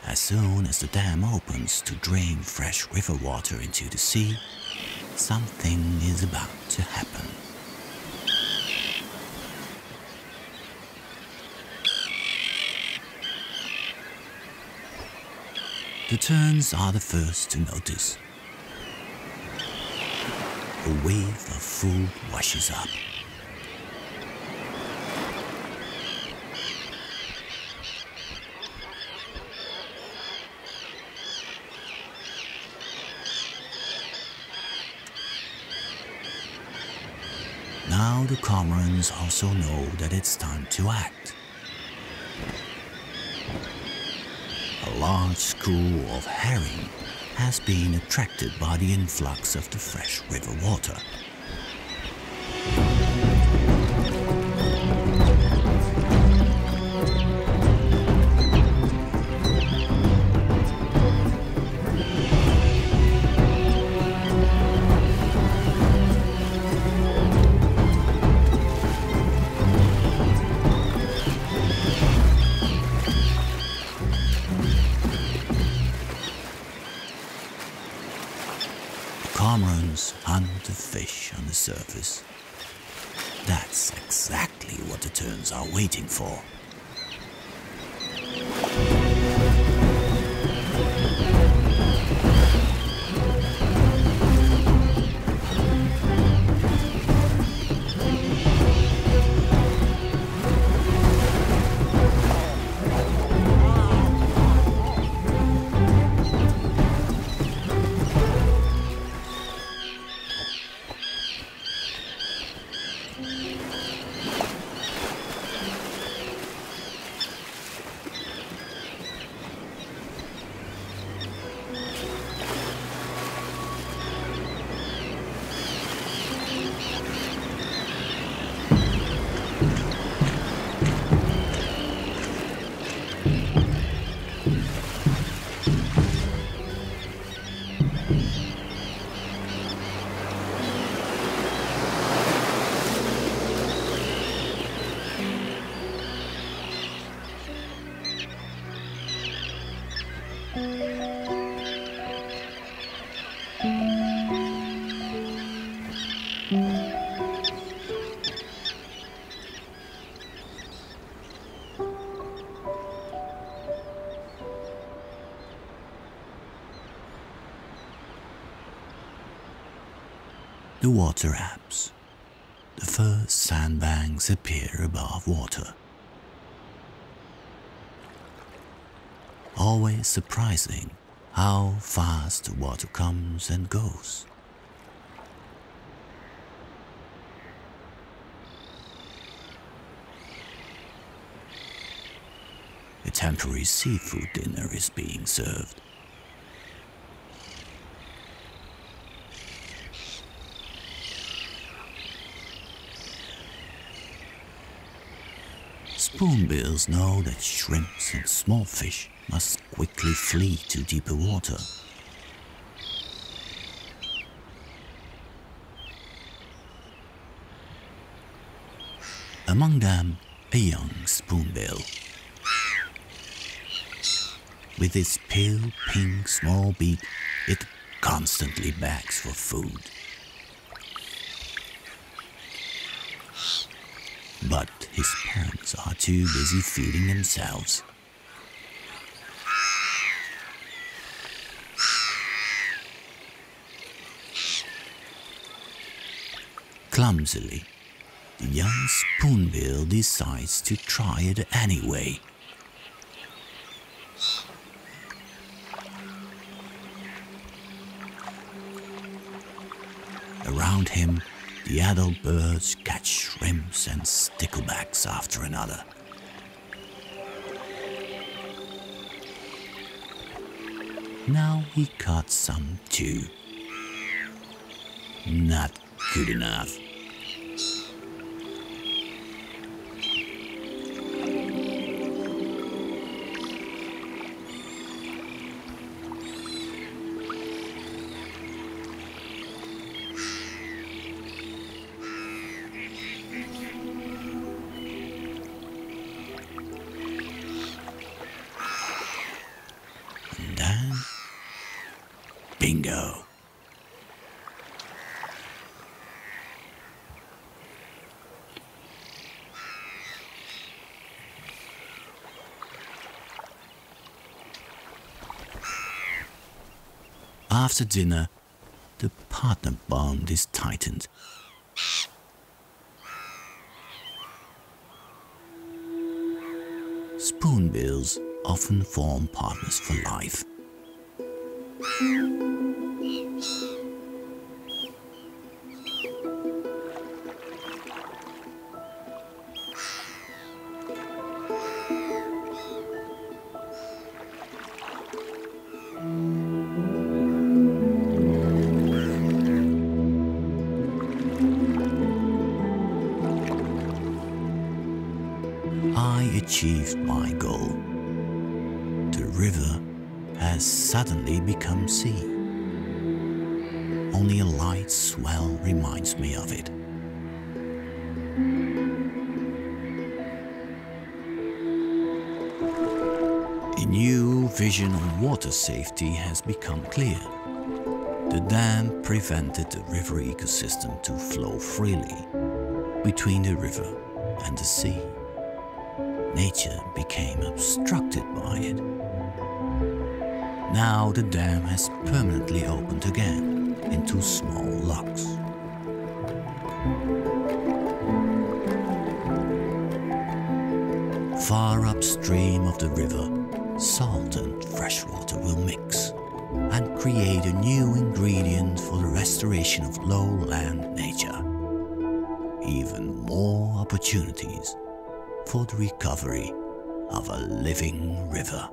As soon as the dam opens to drain fresh river water into the sea, something is about to happen. The terns are the first to notice. A wave of food washes up. Now the cormorants also know that it's time to act. A large school of herring has been attracted by the influx of the fresh river water. Cormorants hunt the fish on the surface. That's exactly what the terns are waiting for. The water ebbs. The first sandbanks appear above water. Always surprising how fast the water comes and goes. A temporary seafood dinner is being served. Spoonbills know that shrimps and small fish must quickly flee to deeper water. Among them, a young spoonbill. With its pale pink small beak, it constantly begs for food. But his parents are too busy feeding themselves. Clumsily, the young spoonbill decides to try it anyway. Around him, the adult birds catch shrimps and sticklebacks after another. Now he caught some too. Not good enough. And then, bingo. After dinner, the partner bond is tightened. Spoonbills often form partners for life. I achieved my goal. The river has suddenly become sea. Only a light swell reminds me of it. A new vision on water safety has become clear. The dam prevented the river ecosystem to flow freely between the river and the sea. Nature became obstructed by it. Now the dam has permanently opened again into small locks. Far upstream of the river, salt and freshwater will mix and create a new ingredient for the restoration of lowland nature. Even more opportunities for the recovery of a living river.